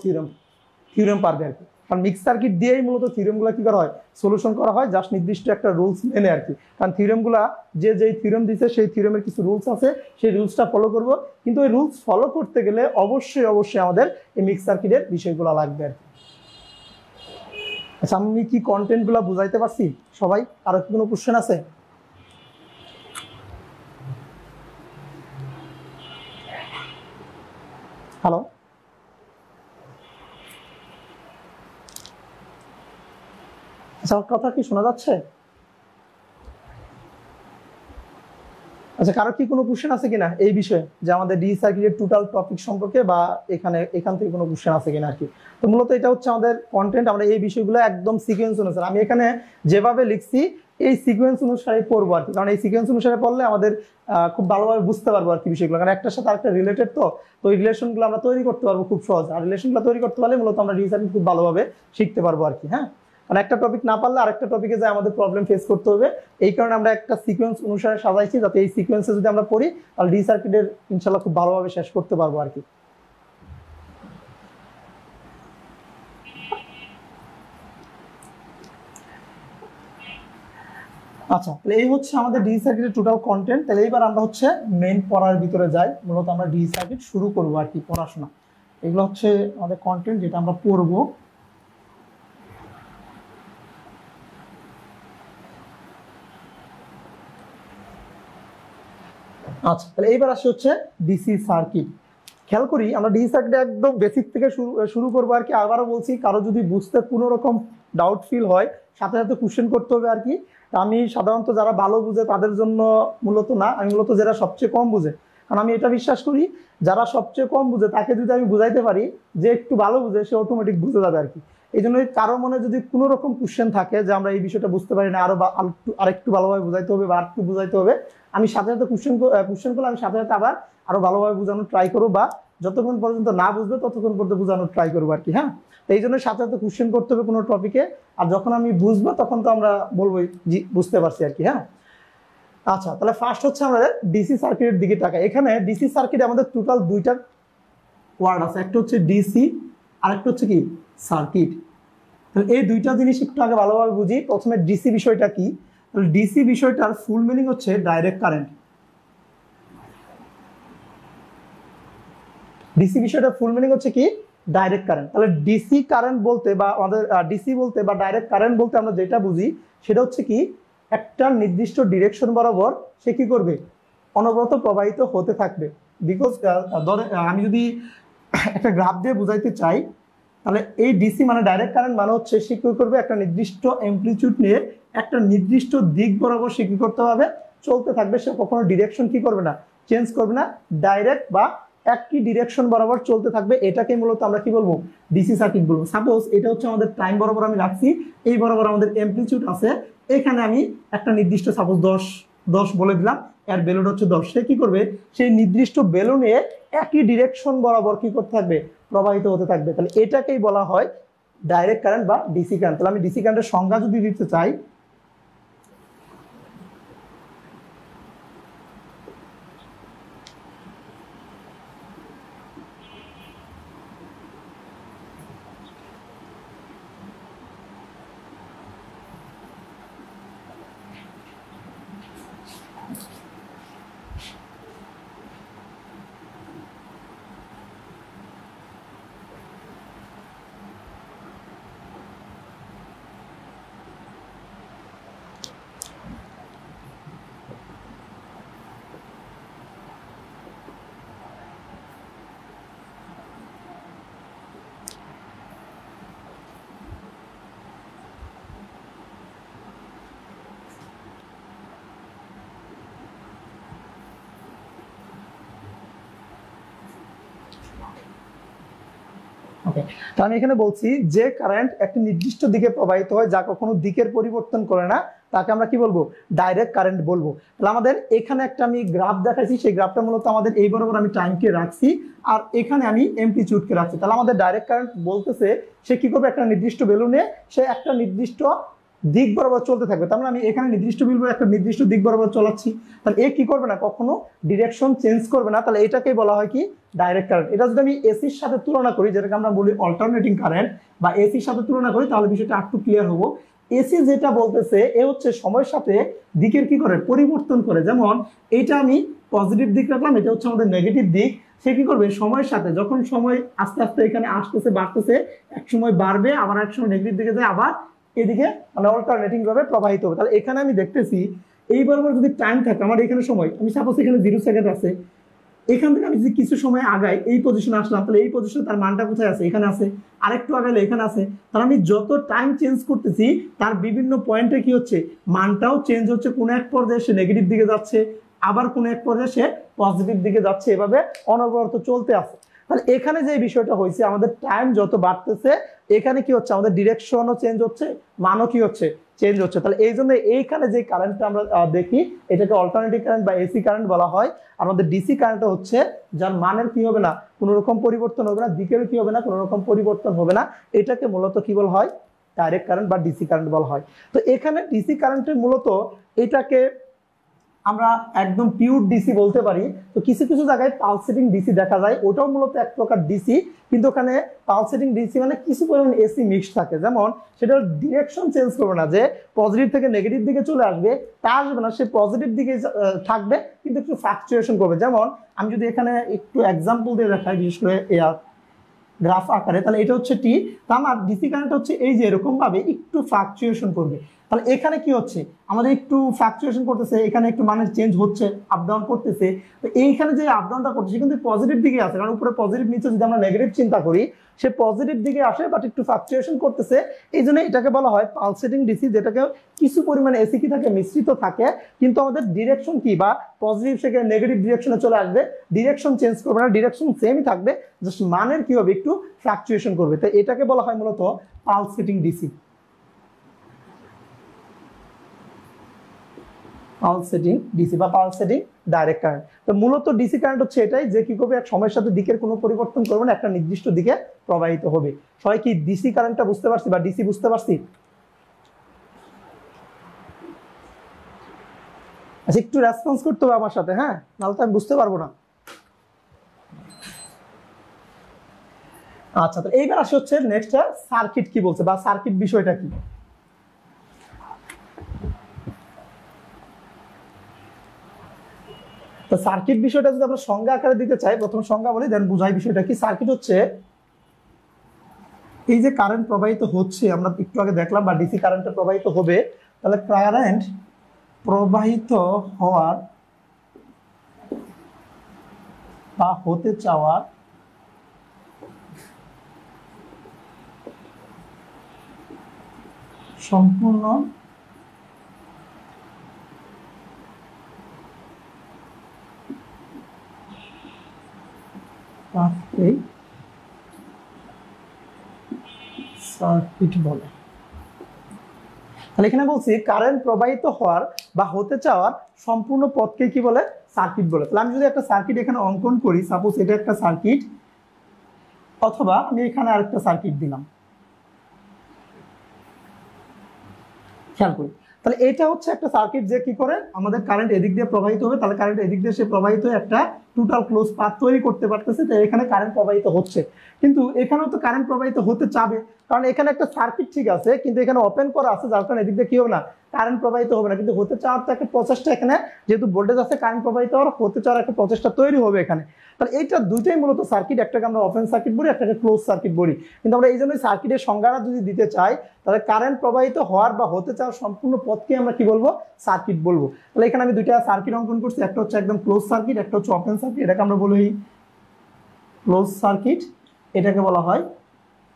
থিওরেম পারবে আর কি। কারণ মিক্স সার্কিট দিয়েই মূলত থিওরেমগুলো কি করা হয়, সলিউশন করা হয়, জাস্ট নির্দিষ্ট একটা রুলস মেনে আর কি। কারণ থিওরেমগুলো যেই থিওরেম দিচ্ছে সেই থিওরেমের কিছু রুলস আছে, সেই রুলসটা ফলো করব, কিন্তু ওই রুলস ফলো করতে গেলে অবশ্যই আমাদের এই মিক্স সার্কিটের বিষয়গুলো লাগবে আর কি। আচ্ছা, আমি কি কন্টেন্টগুলো বুঝাইতে পারছি সবাই? আরো কি কোনো কোশ্চেন আছে? হ্যালো, আচ্ছা কথা কি শোনা যাচ্ছে? আচ্ছা, কারো কি কোনো কোশ্চেন আছে কিনা এই বিষয়ে, যে আমাদের ডিসি সার্কিটের টোটাল টপিক সম্পর্কে, বা এখান থেকে কোনো কোশ্চেন আছে কিনা আর কি। তো মূলত এটা হচ্ছে আমাদের কন্টেন্ট, আমরা এই বিষয়গুলো একদম সিকোয়েন্স অনুসারে, আমি এখানে যেভাবে লিখছি এই সিকোয়েন্স অনুসারে পড়বো আর কি। কারণ এই সিকোয়েন্স অনুসারে পড়লে আমাদের খুব ভালোভাবে বুঝতে পারবো আর কি বিষয়গুলো, কারণ একটার সাথে আরেকটা রিলেটেড। তো ওই রিলেশনগুলো আমরা তৈরি করতে পারবো খুব সহজ, আর রিলেশনগুলো তৈরি করতে পারলে মূলত আমরা ডিসি সার্কিট খুব ভালোভাবে শিখতে পারবো আর কি। হ্যাঁ, কারণ একটা টপিক না পারলে আরেকটা টপিকে যায় আমাদের প্রবলেম ফেস করতে হবে। এই কারণে আমরা একটা সিকোয়েন্স অনুসারে সাজাইছি, যাতে এই সিকোয়েন্সে যদি আমরা পড়ি তাহলে ডিসি সার্কিটের ইনশাল্লাহ খুব ভালোভাবে শেষ করতে পারবো আর কি। আচ্ছা, তাহলে এই হচ্ছে আমাদের ডিসি সার্কিটের টোটাল কন্টেন্ট। তাহলে এইবার আমরা হচ্ছে মেইন পড়ার ভিতরে যাই, মূলত আমরা ডিসি সার্কিট শুরু করবো আর কি পড়াশোনা। এগুলো হচ্ছে আমাদের কন্টেন্ট যেটা আমরা পড়বো। আচ্ছা, তাহলে এইবার আসে হচ্ছে ডিসি সার্কিট। খেয়াল করি আমরা ডিসি সার্কিট একদম বেসিক থেকে শুরু করবো আর কি। আবারও বলছি, কারো যদি বুঝতে কোনো রকম ডাউট ফিল হয় সাথে সাথে কোশ্চেন করতে হবে আর কি। আমি সাধারণত যারা ভালো বুঝে তাদের জন্য মূলত না, আমি মূলত যারা সবচেয়ে কম বুঝে, কারণ আমি এটা বিশ্বাস করি যারা সবচেয়ে কম বুঝে তাকে যদি আমি বুঝাইতে পারি যে একটু ভালো বুঝে, সে অটোমেটিক বুঝে যাবে আর কি। এই জন্য কারো মনে যদি কোনো রকম কোশ্চেন থাকে যে আমরা এই বিষয়টা বুঝতে পারি না, আরেকটু ভালোভাবে বুঝাইতে হবে বা আরেকটু বুঝাইতে হবে, আমি সাথে সাথে কোশ্চেন করলে আমি সাথে সাথে আবার আরো ভালোভাবে বোঝানোর ট্রাই করবো, বা যতক্ষণ পর্যন্ত না বুঝবে ততক্ষণ পর্যন্ত বোঝানোর ট্রাই করবো আর কি। হ্যাঁ, তো এই জন্য সাথে সাথে কোশ্চেন করতে হবে কোনো টপিকে, আর যখন আমি বুঝবো তখন তো আমরা বলবো জি বুঝতে পারছি আর কি। হ্যাঁ, আচ্ছা, তাহলে ফার্স্ট হচ্ছে আমাদের ডিসি সার্কিটের দিকে টাকা। এখানে ডিসি সার্কিট আমাদের টোটাল দুইটা ওয়ার্ড আছে, একটা হচ্ছে ডিসি আর একটা হচ্ছে কি সার্কিট। তাহলে এই দুইটা জিনিস একটু আগে ভালোভাবে বুঝি। প্রথমে ডিসি বিষয়টা কি, তাহলে ডিসি বিষয়টার ফুল মিনিং হচ্ছে ডাইরেক্ট কারেন্ট। ডিসি বিষয়টার ফুল মিনিং হচ্ছে কি ডাইরেক্ট কারেন্ট। তাহলে ডিসি কারেন্ট বলতে বা আমাদের ডিসি বলতে বা ডাইরেক্ট কারেন্ট বলতে আমরা যেটা বুঝি সেটা হচ্ছে কি একটা নির্দিষ্ট ডিরেকশন বরাবর সে কি করবে, অনবরত প্রবাহিত হতে থাকবে। বিকজ আমি যদি একটা গ্রাফ দিয়ে বুঝাইতে চাই, তাহলে এই ডিসি মানে ডাইরেক্ট কারেন্ট মানে হচ্ছে সে কি করবে, একটা নির্দিষ্ট অ্যামপ্লিটিউড নিয়ে একটা নির্দিষ্ট দিক বরাবর সে কি করতে হবে, চলতে থাকবে। সে কখনো ডিরেকশন কি করবে না, চেঞ্জ করবে না, ডাইরেক্ট বা একই ডিরেকশন বরাবর চলতে থাকবে। এটাকে মূলত আমরা কি বলবো, ডিসি সার্কিট বলবো। সাপোজ এটা হচ্ছে আমাদের টাইম বরাবর আমি রাখছি, এই বরাবর আমাদের অ্যামপ্লিটিউড আছে, এখানে আমি একটা নির্দিষ্ট সাপোজ 10 বলে দিলাম, এর বেলুন হচ্ছে 10। সে কি করবে, সেই নির্দিষ্ট বেলুনে একই ডিরেকশন বরাবর কি করতে থাকবে, প্রবাহিত হতে থাকবে। তাহলে এটাকেই বলা হয় ডাইরেক্ট কারেন্ট বা ডিসি কারেন্ট। তাহলে আমি ডিসি কারেন্টের সংজ্ঞা যদি দিতে চাই, ওকে, তো আমি এখানে বলছি যে কারেন্ট একটা নির্দিষ্ট দিকে প্রবাহিত হয়, যা কখনো দিকের পরিবর্তন করে না, তাকে আমরা কি বলবো? ডাইরেক্ট কারেন্ট বলবো। তাহলে আমাদের এখানে একটা আমি গ্রাফ দেখাইছি, সেই গ্রাফটা মূলত আমাদের এই বরাবর আমি টাইমকে রাখছি, আর এখানে আমি এমপ্লিটিউডকে রাখছি। তাহলে আমাদের ডাইরেক্ট কারেন্ট বলতেছে সে কি করবে? একটা নির্দিষ্ট বেলুনে সে একটা নির্দিষ্ট দিক বরাবর চলতে থাকবে। তার মানে আমি এখানে নির্দিষ্ট বিল একটা নির্দিষ্ট দিক বরাবর চলাচ্ছি, তাহলে এ কি করবে না? কখনো ডিরেকশন চেঞ্জ করবে না। তাহলে এটাকেই বলা হয় কি? Direct current. এটা যদি আমি এসির সাথে তুলনা করি, যেটাকে আমরা বলি অল্টারনেটিং কারেন্ট, বা এসির সাথে তুলনা করি, তাহলে বিষয়টা একটু ক্লিয়ার হবো। এসি যেটা বলতেছে এ হচ্ছে সময়ের সাথে দিকের কি করে? পরিবর্তন করে। যেমন এইটা আমি পজিটিভ দিক রাখলাম, এটা হচ্ছে আমাদের নেগেটিভ দিক। সে কি করবে? সময়ের সাথে, যখন সময় আস্তে আস্তে এখানে আসতেছে বাড়তেছে, এক সময় বাড়বে, আবার এক সময় নেগেটিভ দিকে যায়, আবার এদিকে মানে অল্টারনেটিং ভাবে প্রবাহিত হবে। তাহলে এখানে আমি দেখতেছি এই বরাবর যদি টাইম থাকে, আমার এখানে সময়, আমি সাপোজ এখানে 0 সেকেন্ড আছে, এখান থেকে আমি যদি কিছু সময় আগাই এই পজিশনে আসলাম, তাহলে এই পজিশনে তার মানটা কোথায় আছে? এখানে আছে। আরেকটু আগাইলে এখানে আছে। তাহলে আমি যত টাইম চেঞ্জ করতেছি তার বিভিন্ন পয়েন্টে কি হচ্ছে? মানটাও চেঞ্জ হচ্ছে। কোনো এক পর্যায়ে সে নেগেটিভ দিকে যাচ্ছে, আবার কোনো এক পর্যায়ে সে পজিটিভ দিকে যাচ্ছে, এভাবে অনবরত চলতে আছে। তাহলে এখানে যে বিষয়টা হয়েছে, আমাদের টাইম যত বাড়তেছে এখানে কি হচ্ছে? আমাদের ডিরেকশনও চেঞ্জ হচ্ছে, মানও কি হচ্ছে? চেঞ্জ হচ্ছে। তাহলে এই জন্য এইখানে যে কারেন্টটা আমরা দেখি, এটাকে অল্টারনেটিভ কারেন্ট বা এসি কারেন্ট বলা হয়। আমাদের ডিসি কারেন্টটা হচ্ছে যার মানের কি হবে না? কোনো রকম পরিবর্তন হবে না, দিকেরও কি হবে না? কোনো রকম পরিবর্তন হবে না। এটাকে মূলত কি বলা হয়? ডাইরেক্ট কারেন্ট বা ডিসি কারেন্ট বলা হয়। তো এখানে ডিসি কারেন্টের মূলত এটাকে আমরা একদম পিওর ডিসি বলতে পারি। তো কিছু কিছু জায়গায় পালসেটিং ডিসি দেখা যায়, ওটাও মূলত এক প্রকার ডিসি, কিন্তু ওখানে পালসেটিং ডিসি মানে কিছু পরিমাণ এসি মিক্স থাকে। যেমন সেটার ডিরেকশন চেঞ্জ করবে না, যে পজিটিভ থেকে নেগেটিভ দিকে চলে আসবে তা আসবে না, সে পজিটিভ দিকে থাকবে, কিন্তু একটু ফ্লাকচুয়েশন করবে। যেমন আমি যদি এখানে একটু এক্সাম্পল দিয়ে দেখাই, বিশেষ করে গ্রাফ আকারে, তাহলে এটা হচ্ছে টি। তা আমার ডিসি কারেন্ট হচ্ছে এই যে এরকম ভাবে একটু ফ্লাকচুয়েশন করবে। তাহলে এখানে কি হচ্ছে? আমাদের একটু ফ্লাকচুয়েশন করতেছে, এখানে একটু মানের চেঞ্জ হচ্ছে, আপ ডাউন করতেছে। তো এইখানে যে আপ ডাউনটা করতেছে কিন্তু পজিটিভ দিকে আছে, কারণ উপরে পজিটিভ, নিচে যদি আমরা নেগেটিভ চিন্তা করি, সে পজিটিভ দিকে আসে বাট একটু ফ্লাকচুয়েশন করতেছে। এই জন্য এটাকে বলা হয় পালসেটিং ডিসি, যেটাকে কিছু পরিমাণে এসি কি থাকে? মিশ্রিত থাকে, কিন্তু আমাদের ডিরেকশন কি? বা পজিটিভ থেকে নেগেটিভ ডিরেকশনে চলে আসবে, ডিরেকশন চেঞ্জ করবে না, ডিরেকশন সেমই থাকবে, জাস্ট মানের কি হবে? একটু ফ্লাকচুয়েশন করবে। তো এটাকে বলা হয় মূলত পালসেটিং ডিসি, পালসেটিং ডিসি বা পালসেটিং ডাইরেক্ট কারেন্ট। তো মূলত ডিসি কারেন্ট হচ্ছে এটাই, যে কি করবে? এক সময়ের সাথে দিকের কোনো পরিবর্তন করবে না, একটা নির্দিষ্ট দিকে প্রবাহিত হবে। সবাই কি ডিসি কারেন্টটা বুঝতে পারছি বা ডিসি বুঝতে পারছি? আচ্ছা, একটু রেসপন্স করতে হবে আমার সাথে, হ্যাঁ, নাহলে তো আমি বুঝতে পারবো না। আচ্ছা, তো এইবার আসে হচ্ছে নেক্সট, সার্কিট কি বলছে বা সার্কিট বিষয়টা কি। তো সার্কিট বিষয়টা যদি আমরা সংজ্ঞা আকারে দিতে চাই, প্রথম সংজ্ঞা বলি, দেন বুঝাই বিষয়টা কি। সার্কিট হচ্ছে এই যে কারেন্ট প্রবাহিত হচ্ছে, আমরা একটু আগে দেখলাম, বা ডিসি কারেন্টে প্রবাহিত হবে, তাহলে কারেন্ট প্রবাহিত হওয়ার বা হতে চাওয়ার সম্পূর্ণ সার্কিট বলে। তাহলে এখানে বলছি কারেন্ট প্রবাহিত হওয়ার বা হতে চাওয়ার সম্পূর্ণ পথকে কি বলে? সার্কিট বলে। তাহলে আমি যদি একটা সার্কিট এখানে অঙ্কন করি, সাপোজ এটা একটা সার্কিট, অথবা আমি এখানে আরেকটা সার্কিট দিলাম, খেয়াল করি, তাহলে এটা হচ্ছে একটা সার্কিট যে কি করে? আমাদের কারেন্ট এদিক দিয়ে প্রবাহিত হবে, তাহলে কারেন্ট এদিক দিয়ে সে প্রবাহিত হয়ে একটা টোটাল ক্লোজ পাথ তৈরি করতে পারতেছে। তো এখানে কারেন্ট প্রবাহিত হচ্ছে, কিন্তু এখানেও তো কারেন্ট প্রবাহিত হতে চাবে, কারণ এখানে একটা সার্কিট ঠিক আছে, কিন্তু এখানে ওপেন করা আছে, যার কারণে এদিক দিয়ে কি হবে না? কারেন্ট প্রবাহিত হবে না। কিন্তু হতে চাওয়ার তো একটা প্রচেষ্টা, এখানে যেহেতু ভোল্টেজ আছে, কারেন্ট প্রবাহিত হওয়ার হতে চাওয়ার একটা প্রচেষ্টা তৈরি হবে এখানে। তাহলে এইটা দুইটাই মূলত সার্কিট, একটাকে আমরা ওপেন সার্কিট বলি, একটাকে ক্লোজ সার্কিট বলি। কিন্তু আমরা এই জন্যই সার্কিটের সংজ্ঞাটা যদি দিতে চাই, তাহলে কারেন্ট প্রবাহিত হওয়ার বা হতে চাওয়ার সম্পূর্ণ পথকে আমরা কি বলবো? সার্কিট বলবো। তাহলে এখানে আমি দুইটা সার্কিট অঙ্কন করছি, একটা হচ্ছে একদম ক্লোজ সার্কিট, একটা হচ্ছে ওপেন সার্কিট। এটাকে আমরা বলি ক্লোজ সার্কিট, এটাকে বলা হয়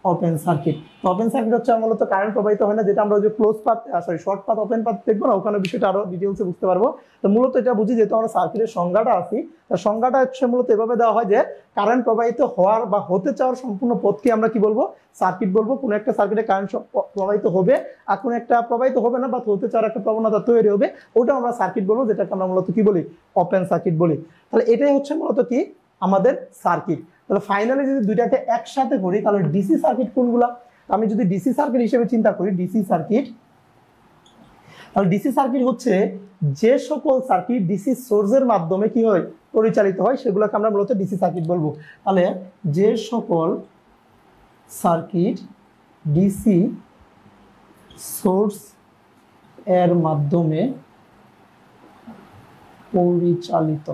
ওপেন সার্কিট। ওপেন সার্কিট হচ্ছে মূলত কারেন্ট প্রবাহিত হয় না, যেটা আমরা ওই যে close path short path open path দেখবো না, ওখানে বিষয়টা আরো ডিটেইলসে বুঝতে পারবো। তো মূলত এটা বুঝি, যেহেতু আমরা সার্কিটের সংজ্ঞাটা আছি, তার সংজ্ঞাটা হচ্ছে মূলত এভাবে দেওয়া হয় যে কারেন্ট প্রবাহিত হওয়ার বা হতে চাওয়ার সম্পূর্ণ পথকে আমরা কি বলবো, সার্কিট বলবো। কোনো একটা সার্কিটে কারেন্ট প্রবাহিত হবে আর কোনো একটা প্রবাহিত হবে না বা হতে চাওয়ার একটা প্রবণতা তৈরি হবে, ওটা আমরা সার্কিট বলবো, যেটাকে আমরা মূলত কি বলি, ওপেন সার্কিট বলি। তাহলে এটাই হচ্ছে মূলত কি আমাদের সার্কিট। তাহলে ফাইনালি যদি দুইটাকে একসাথে করি তাহলে ডিসি সার্কিট কোনগুলা? আমি যদি ডিসি সার্কিট হিসেবে চিন্তা করি, ডিসি সার্কিট, তাহলে ডিসি সার্কিট হচ্ছে যে সকল সার্কিট ডিসি সোর্সের মাধ্যমে কি হয়, পরিচালিত হয়, সেগুলোকে আমরা মূলত ডিসি সার্কিট বলবো। তাহলে যে সকল সার্কিট ডিসি সোর্স এর মাধ্যমে পরিচালিত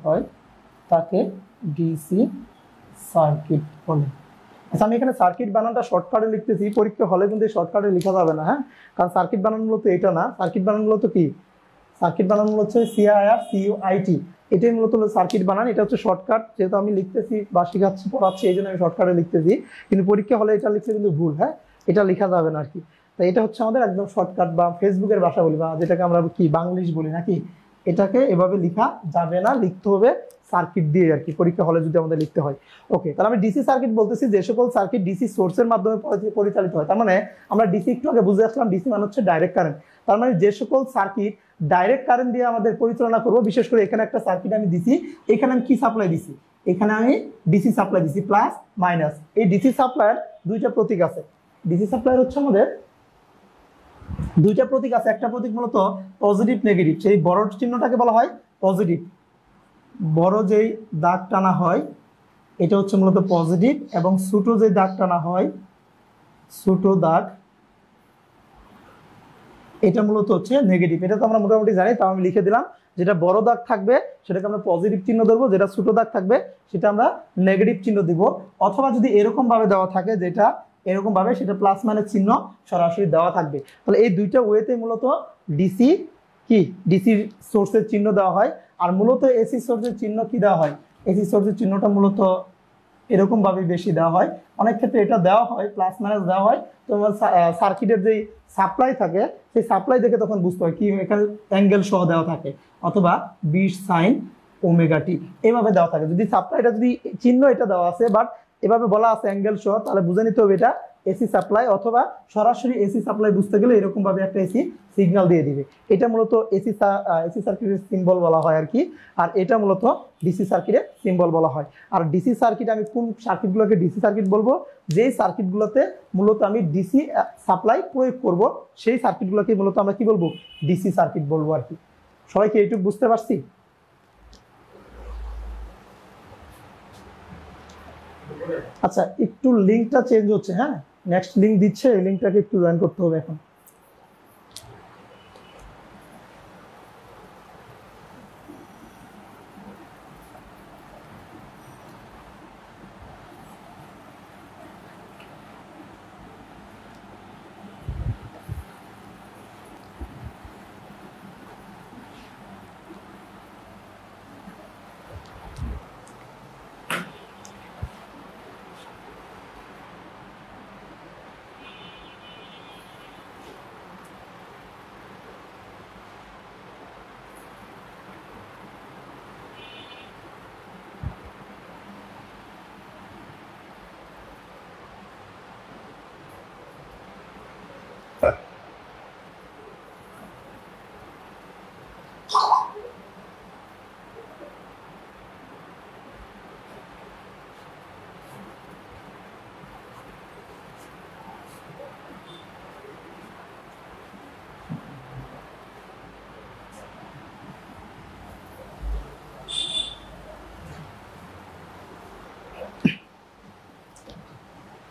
হয় তাকে ডিসি সার্কিট বলে। আচ্ছা, আমি এখানে সার্কিট বানানটা শর্টকাটে লিখতেছি, পরীক্ষা হলে কিন্তু শর্টকাটে লেখা যাবে না, হ্যাঁ, কারণ সার্কিট বানান মূলত এটা না। সার্কিট বানান মূলত কি, সার্কিট বানান হচ্ছে CIRCUIT, এটাই মূলত হলো সার্কিট বানান। এটা হচ্ছে শর্টকাট, যেহেতু আমি লিখতেছি বা শিখাচ্ছি পড়াচ্ছি এই জন্য আমি শর্টকাটে লিখতেছি, কিন্তু পরীক্ষা হলে এটা লিখতে কিন্তু ভুল, হ্যাঁ, এটা লেখা যাবে না আর কি। তাই এটা হচ্ছে আমাদের একদম শর্টকাট বা ফেসবুকের ভাষা বলি, বা যেটাকে আমরা কি বাংলিশ বলি নাকি, এটাকে এভাবে লেখা যাবে না, লিখতে হবে সার্কিট দিয়ে আর কি, পরীক্ষা হলে যদি আমাদের লিখতে হয়। ওকে, তাহলে আমি ডিসি সার্কিট বলতেছি যে সকল সার্কিট ডিসি সোর্সের মাধ্যমে পরিচালিত হয়। তার মানে আমরা ডিসি একটু আগে বুঝে আসলাম, ডিসি মানে হচ্ছে ডাইরেক্ট কারেন্ট। তার মানে যে সকল সার্কিট ডাইরেক্ট কারেন্ট দিয়ে আমাদের পরিচালনা করবো, বিশেষ করে এখানে একটা সার্কিট আমি দিছি, এখানে আমি কি সাপ্লাই দিছি, এখানে আমি ডিসি সাপ্লাই দিছি প্লাস মাইনাস। এই ডিসি সাপ্লাইয়ের দুইটা প্রতীক আছে, ডিসি সাপ্লাইয়ের হচ্ছে আমাদের দুইটা প্রতীক আছে। একটা প্রতীক মূলত পজিটিভ নেগেটিভ, সেই বড় চিহ্নটাকে বলা হয় পজিটিভ, বড় যেই দাগ টানা হয় এটা হচ্ছে মূলত পজিটিভ, এবং ছোট যে দাগ টানা হয়, ছোট দাগ, এটা মূলত হচ্ছে নেগেটিভ। এটা তো আমরা মোটামুটি জানি, তাও আমি লিখে দিলাম। যেটা বড় দাগ থাকবে সেটাকে আমরা পজিটিভ চিহ্ন ধরবো, যেটা ছোট দাগ থাকবে সেটা আমরা নেগেটিভ চিহ্ন দিব। অথবা যদি এরকম ভাবে দেওয়া থাকে, যেটা এরকম ভাবে, সেটা প্লাস মাইনাস চিহ্ন সরাসরি দেওয়া থাকবে। তাহলে এই দুইটা ওয়েতে মূলত ডিসি কি, ডিসি সোর্সের চিহ্ন দেওয়া হয়। আর মূলত এসি সোর্সের চিহ্ন কি দেওয়া হয়, এসি সোর্সের চিহ্নটা মূলত এরকম ভাবে বেশি দেওয়া হয়। অনেক ক্ষেত্রে এটা দেওয়া হয়, প্লাস মাইনাস দেওয়া হয়। তোমার সার্কিটের যেই সাপ্লাই থাকে, সেই সাপ্লাই দেখে তখন বুঝতে হয় কি, এখানে অ্যাঙ্গেল সহ দেওয়া থাকে, অথবা 20 sin ω t এইভাবে দেওয়া থাকে। যদি সাপ্লাইটা যদি চিহ্ন এটা দেওয়া আছে, বাট এভাবে বলা আছে অ্যাঙ্গেল সহ, তাহলে বুঝে নিতে হবে এটা এসি সাপ্লাই। অথবা সরাসরি এসি সাপ্লাই বুঝতে গেলে এরকম ভাবে একটা এসি সিগন্যাল দিয়ে দিবে। এটা মূলত এসি সার্কিটের সিম্বল বলা হয় আর কি। আর এটা মূলত ডিসি সার্কিটের সিম্বল বলা হয়। আর ডিসি সার্কিট, আমি কোন সার্কিটগুলোকে ডিসি সার্কিট বলবো, যেই সার্কিটগুলোতে মূলত আমি ডিসি সাপ্লাই প্রয়োগ করব, সেই সার্কিটগুলোকে মূলত আমরা কি বলবো, ডিসি সার্কিট বলবো আর কি। সবাইকে এইটুকু বুঝতে পারছি? আচ্ছা, একটু লিঙ্কটা চেঞ্জ হচ্ছে, হ্যাঁ, নেক্সট লিঙ্ক দিচ্ছে, এই লিঙ্কটাকে একটু জয়েন করতে হবে এখন।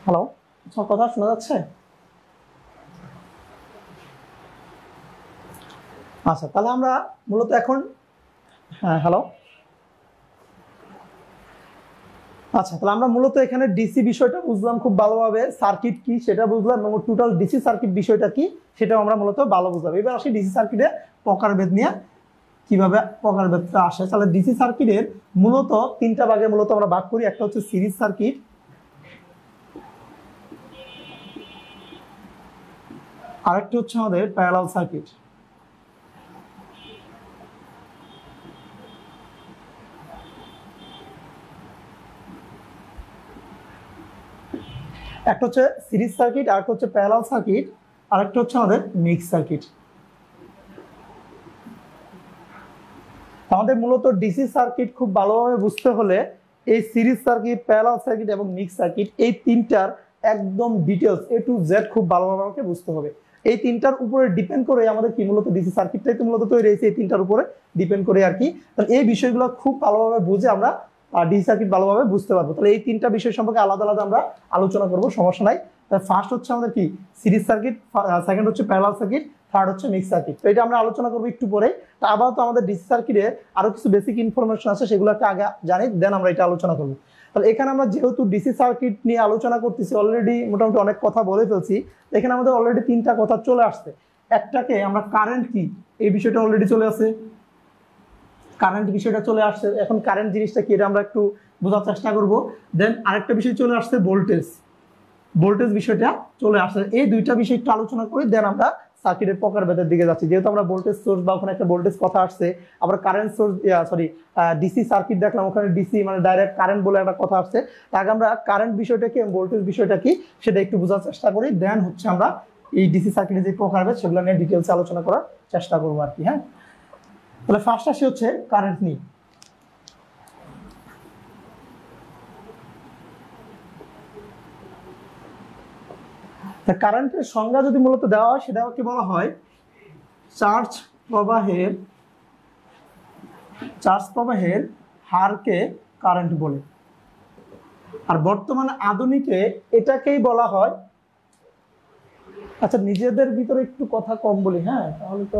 হ্যালো, আমার কথা শোনা যাচ্ছে? আচ্ছা, তাহলে আমরা মূলত এখন, হ্যাঁ হ্যালো, আচ্ছা, তাহলে আমরা মূলত এখানে ডিসি বিষয়টা বুঝলাম খুব ভালোভাবে, সার্কিট কি সেটা বুঝলাম, এবং টোটাল ডিসি সার্কিট বিষয়টা কি সেটাও আমরা মূলত ভালো বুঝলাম। এবার আসি ডিসি সার্কিটের প্রকারভেদ নিয়ে। কিভাবে প্রকারভেদটা আসে। তাহলে ডিসি সার্কিটের মূলত তিনটা ভাগে মূলত আমরা ভাগ করি। একটা হচ্ছে সিরিজ সার্কিট, আরেকটা হচ্ছে আমাদের প্যারালাল সার্কিট। একটা হচ্ছে সিরিজ সার্কিট, আরেকটা হচ্ছে প্যারালাল সার্কিট, আরেকটা হচ্ছে আমাদের মিক্স সার্কিট। আমাদের মূলত ডিসি সার্কিট খুব ভালোভাবে বুঝতে হলে এই সিরিজ সার্কিট, প্যারালাল সার্কিট এবং মিক্স সার্কিট এই তিনটার একদম ডিটেলস A to Z খুব ভালোভাবে আমাকে বুঝতে হবে। এই তিনটার উপরে ডিপেন্ড করে আমাদের কি মূলত ডিসি সার্কিটটাই তো মূলত তৈরি হয়েছে এই তিনটার উপরে ডিপেন্ড করে আর কি। তাহলে এই বিষয়গুলো খুব ভালোভাবে বুঝে আমরা ডিসি সার্কিট ভালোভাবে বুঝতে পারবো। তাহলে এই তিনটা বিষয় সম্পর্কে আলাদা আলাদা আমরা আলোচনা করবো, সমস্যা নাই। তাহলে ফার্স্ট হচ্ছে আমাদের কি সিরিজ সার্কিট, সেকেন্ড হচ্ছে প্যারালাল সার্কিট, থার্ড হচ্ছে মিক্স সার্কিট। তো এটা আমরা আলোচনা করবো একটু পরে। তা আপাতত আমাদের ডিসি সার্কিটে আরো কিছু বেসিক ইনফরমেশন আছে, সেগুলো একটা আগে জানি, দেন আমরা এটা আলোচনা করবো। তাহলে এখানে আমরা যেহেতু ডিসি সার্কিট নিয়ে আলোচনা করতেছি, অলরেডি মোটামুটি অনেক কথা বলে ফেলছি। এখানে আমাদের অলরেডি তিনটা কথা চলে আসছে। একটাকে আমরা কারেন্ট কি, এই বিষয়টা অলরেডি চলে আসে, কারেন্ট বিষয়টা চলে আসছে। এখন কারেন্ট জিনিসটা কি এটা আমরা একটু বোঝার চেষ্টা করব। দেন আরেকটা বিষয় চলে আসছে ভোল্টেজ, ভোল্টেজ বিষয়টা চলে আসছে। এই দুইটা বিষয় একটু আলোচনা করি, দেন আমরা সার্কিটের প্রকারভেদের দিকে যাচ্ছি। যেহেতু আমরা ভোল্টেজ সোর্স বা ওখানে একটা ভোল্টেজ কথা আসছে, আবার কারেন্ট সোর্স ডিসি সার্কিট দেখলাম, ওখানে ডিসি মানে ডাইরেক্ট কারেন্ট বলে একটা কথা আসছে। তার আগে আমরা কারেন্ট বিষয়টা কি, ভোল্টেজ বিষয়টা কি সেটা একটু বোঝার চেষ্টা করি, দেন হচ্ছে আমরা এই ডিসি সার্কিটের যে প্রকারভেদ সেগুলো নিয়ে ডিটেলসে আলোচনা করার চেষ্টা করবো আর কি। হ্যাঁ, তাহলে ফার্স্ট আসি হচ্ছে কারেন্ট নিয়ে। কারেন্টের সংজ্ঞা যদি মূলত দেওয়া হয় সেটা কি বলা হয়, চার্জ প্রবাহের হারকে কারেন্ট বলে। আর বর্তমানে আধুনিকে এটাকেই বলা হয়, আচ্ছা নিজেদের ভিতরে একটু কথা কম বলি, হ্যাঁ তাহলে তো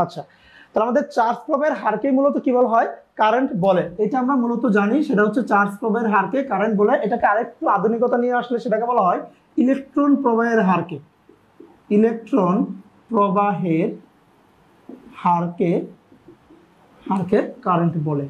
আচ্ছা। তাহলে আমাদের চার্জ প্রবাহের হারকে মূলত কি বলা হয়, কারেন্ট বলে। এটা আমরা মূলত জানি, সেটা হচ্ছে চার্জ প্রবাহের হারকে কারেন্ট বলে। এটাকে আরেকটু আধুনিকতা নিয়ে আসলে সেটাকে বলা হয় ইলেকট্রন প্রবাহের হারকে, ইলেকট্রন প্রবাহের হারকে কারেন্ট বলে।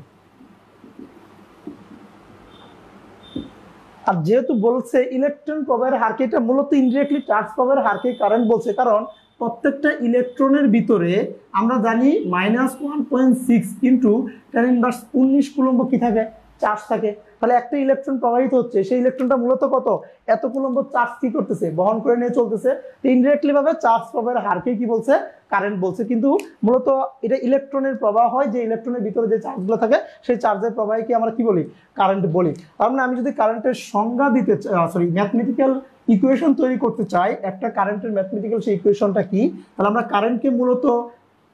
আর যেহেতু বলছে ইলেকট্রন প্রবাহের হারকে, এটা মূলত ইনডিরেক্টলি চার্জ প্রবাহের হারকে কারেন্ট বলছে, কারণ প্রত্যেকটা ইলেকট্রনের ভিতরে আমরা জানি -1.6 ইন্টু 10⁻19 কুলম্ব কি থাকে, চার্জ থাকে। তাহলে একটা ইলেকট্রন প্রবাহিত হচ্ছে, সেই ইলেকট্রনটা মূলত কত, এত কুলম্ব চার্জ কি করতেছে, বহন করে নিয়ে চলতেছে। ইনডিরেক্টলি ভাবে চার্জ প্রবাহের হারকে কি বলছে, কারেন্ট বলছে। কিন্তু মূলত এটা ইলেকট্রনের প্রবাহ হয়, যে ইলেকট্রনের ভিতরে যে চার্জগুলো থাকে সেই চার্জের প্রবাহকে আমরা কি বলি, কারেন্ট বলি। তার মানে আমি যদি কারেন্টের সংজ্ঞা দিতে ম্যাথমেটিক্যাল ইকুয়েশন তৈরি করতে চাই, একটা কারেন্টের ম্যাথমেটিক্যাল সেই ইকুয়েশনটা কি, তাহলে আমরা কারেন্টকে মূলত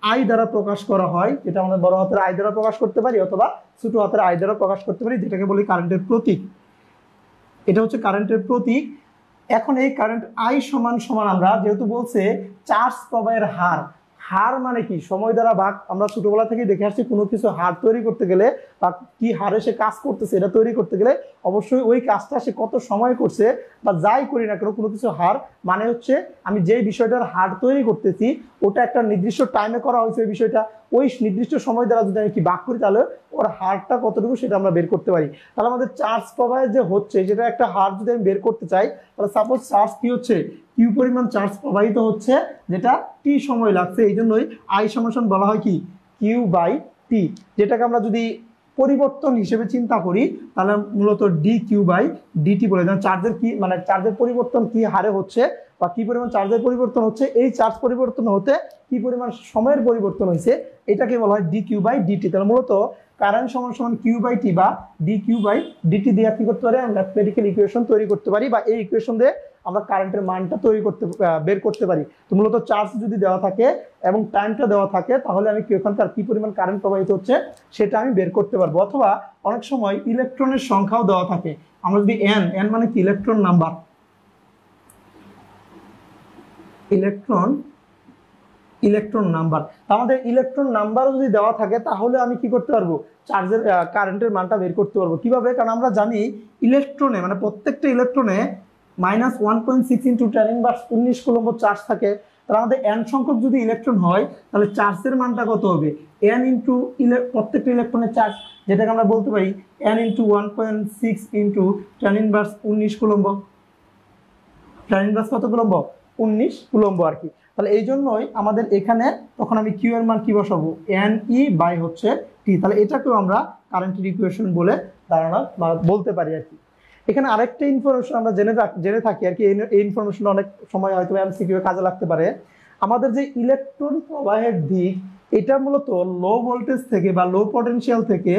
আই দ্বারা প্রকাশ করা হয়, যেটা আমরা বড় হাতের আই দ্বারা প্রকাশ করতে পারি অথবা ছোট হাতের আই দ্বারা প্রকাশ করতে পারি, যেটাকে বলি কারেন্টের প্রতীক। এটা হচ্ছে কারেন্টের প্রতীক। এখন এই কারেন্ট আই সমান সমান আমরা যেহেতু বলছে চার্জ প্রবাহের হার, হার মানে কি, সময় দ্বারা ভাগ। আমরা ছোটবেলা থেকে দেখে আসছি কোনো কিছু হার তৈরি করতে গেলে বা কি হারে সে কাজ করতেছে এটা তৈরি করতে গেলে অবশ্যই ওই কাজটা সে কত সময় করছে বা যাই করি না কেন কোনো কিছু হার মানে হচ্ছে আমি যেই বিষয়টার হার তৈরি করতেছি ওটা একটা নির্দিষ্ট টাইমে করা হয়েছে, ওই বিষয়টা ওই নির্দিষ্ট সময় দ্বারা যদি আমি কি ভাগ করি তাহলে ওর হারটা কতটুকু সেটা আমরা বের করতে পারি। তাহলে আমাদের চার্জ প্রবাহে যে হচ্ছে সেটা একটা হার যদি আমি বের করতে চাই, তাহলে সাপোজ চার্জ কি হচ্ছে, কিউ পরিমাণ চার্জ প্রবাহিত হচ্ছে, যেটা টি সময় লাগছে, এই জন্যই আই সমান বলা হয় কি কিউ বাই টি। যেটাকে আমরা যদি পরিবর্তন হিসেবে চিন্তা করি তাহলে মূলত ডি কিউ বাই ডিটি বলে। চার্জের কি মানে চার্জের পরিবর্তন কি হারে হচ্ছে বা কি পরিমাণ চার্জের পরিবর্তন হচ্ছে, এই চার্জ পরিবর্তন হতে কি পরিমাণ সময়ের পরিবর্তন হয়েছে এটাকে বলা হয় ডি কিউ বাই ডিটি। তাহলে মূলত কারেন্ট সমান সমান কিউ বাই টি বা ডি কিউ বাই ডিটি দিয়ে কি করতে পারি, ম্যাথমেটিক্যাল ইকুয়েশন তৈরি করতে পারি বা এই ইকুয়েশন দিয়ে আমরা কারেন্টের মানটা বের করতে পারি। তো মূলত চার্জ যদি দেওয়া থাকে এবং টাইমটা দেওয়া থাকে তাহলে আমি এখানকার কি পরিমাণ কারেন্ট প্রবাহিত হচ্ছে সেটা আমি বের করতে পারবো। অথবা অনেক সময় ইলেকট্রনের সংখ্যাও দেওয়া থাকে, আমরা যদি এন মানে কি ইলেকট্রন নাম্বার, ইলেকট্রন নাম্বার, আমাদের ইলেকট্রন নাম্বারও যদি দেওয়া থাকে তাহলে আমি কি করতে পারবো, চার্জের কারেন্টের মানটা বের করতে পারবো। কিভাবে, কারণ আমরা জানি ইলেকট্রনে মানে প্রত্যেকটা ইলেকট্রনে -1.6 ইন্টু 10 ইনভার্স 19 কুলম্ব চার্জ থাকে, তাহলে আমাদের n সংখ্যক যদি ইলেকট্রন হয় তাহলে চার্জের মানটা কত হবে, n ইন্টু প্রত্যেকটা ইলেকট্রনের চার্জ, যেটাকে আমরা বলতে পারি n into 1.6 into 10 inverse 19 coulomb. 10 inverse কত কুলম্ব, 19 কুলম্ব আর কি। তাহলে এই জন্যই আমাদের এখানে তখন আমি কিউ এর মান কি বসাবো, এন ই বাই হচ্ছে টি। তাহলে এটাকেও আমরা কারেন্টের ইকুয়েশন বলে ধারণা বা বলতে পারি আর কি। এখানে আরেকটা ইনফরমেশন আমরা জেনে থাকি আর কি, এই ইনফরমেশন অনেক সময় হয়তো এমসিকিউ কাজে লাগতে পারে। আমাদের যে ইলেকট্রন প্রবাহের দিক, এটা মূলত লো ভোল্টেজ থেকে বা লো পটেনশিয়াল থেকে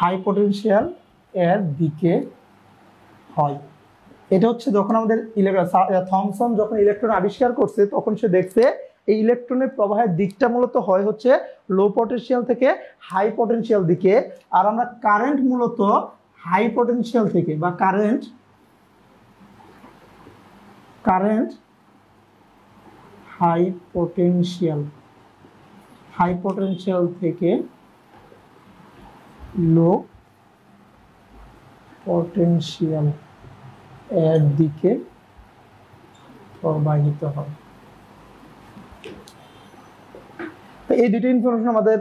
হাই পটেনশিয়াল এর দিকে হয়। এটা হচ্ছে যখন আমাদের থমসন যখন ইলেকট্রন আবিষ্কার করছে তখন সে দেখছে এই ইলেকট্রনের প্রবাহের দিকটা মূলত হয় হচ্ছে লো পটেনশিয়াল থেকে হাই পটেনশিয়াল দিকে, আর আমরা কারেন্ট মূলত হাই পটেনশিয়াল থেকে বা কারেন্ট হাই পটেনশিয়াল থেকে লো পটেনশিয়াল এর দিকে প্রবাহিত হয়। তো এই দুটো ইনফরমেশন আমাদের